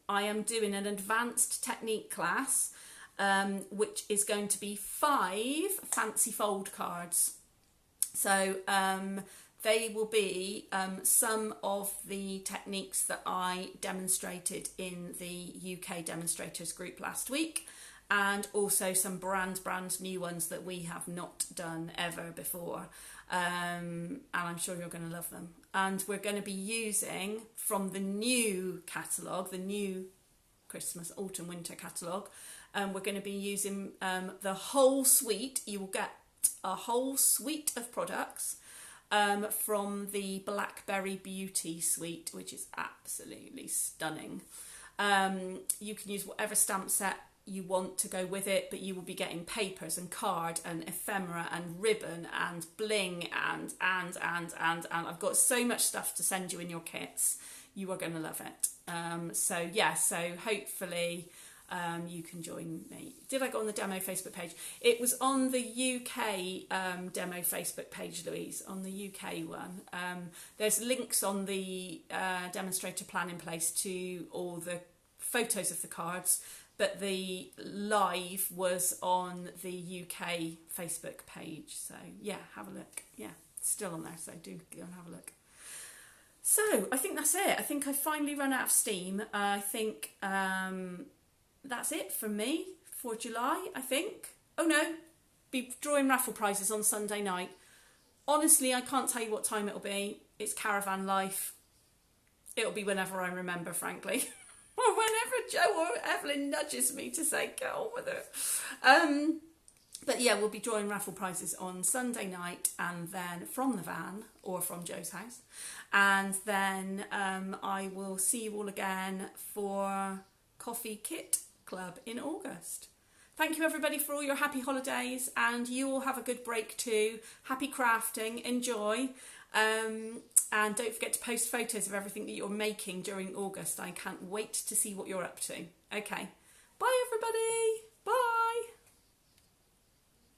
I am doing an advanced technique class, which is going to be 5 fancy fold cards. So they will be some of the techniques that I demonstrated in the UK demonstrators group last week, and also some brand new ones that we have not done ever before, and I'm sure you're going to love them. And we're going to be using from the new catalogue, the new Christmas, autumn, winter catalogue, we're going to be using the whole suite. You will get a whole suite of products from the Blackberry Beauty suite, which is absolutely stunning. You can use whatever stamp set you want to go with it, but you will be getting papers and card and ephemera and ribbon and bling and I've got so much stuff to send you in your kits. You are going to love it. So hopefully you can join me. Did I go on the demo Facebook page? It was on the UK demo Facebook page, Louise, on the UK one. There's links on the demonstrator plan in place to all the photos of the cards, but the live was on the UK Facebook page. So yeah, have a look. Yeah, it's still on there, so do go and have a look. So I think that's it. I think I finally run out of steam. I think that's it from me for July, I think. Oh no, be drawing raffle prizes on Sunday night. Honestly, I can't tell you what time it'll be. It's caravan life. It'll be whenever I remember, frankly. Or whenever Joe or Evelyn nudges me to say, get on with it. But yeah, we'll be drawing raffle prizes on Sunday night, and then from the van or from Joe's house. And then I will see you all again for Coffee Kit Club in August. Thank you everybody for all your happy holidays, and you all have a good break too. Happy crafting, enjoy. And don't forget to post photos of everything that you're making during August. I can't wait to see what you're up to. Okay, bye everybody.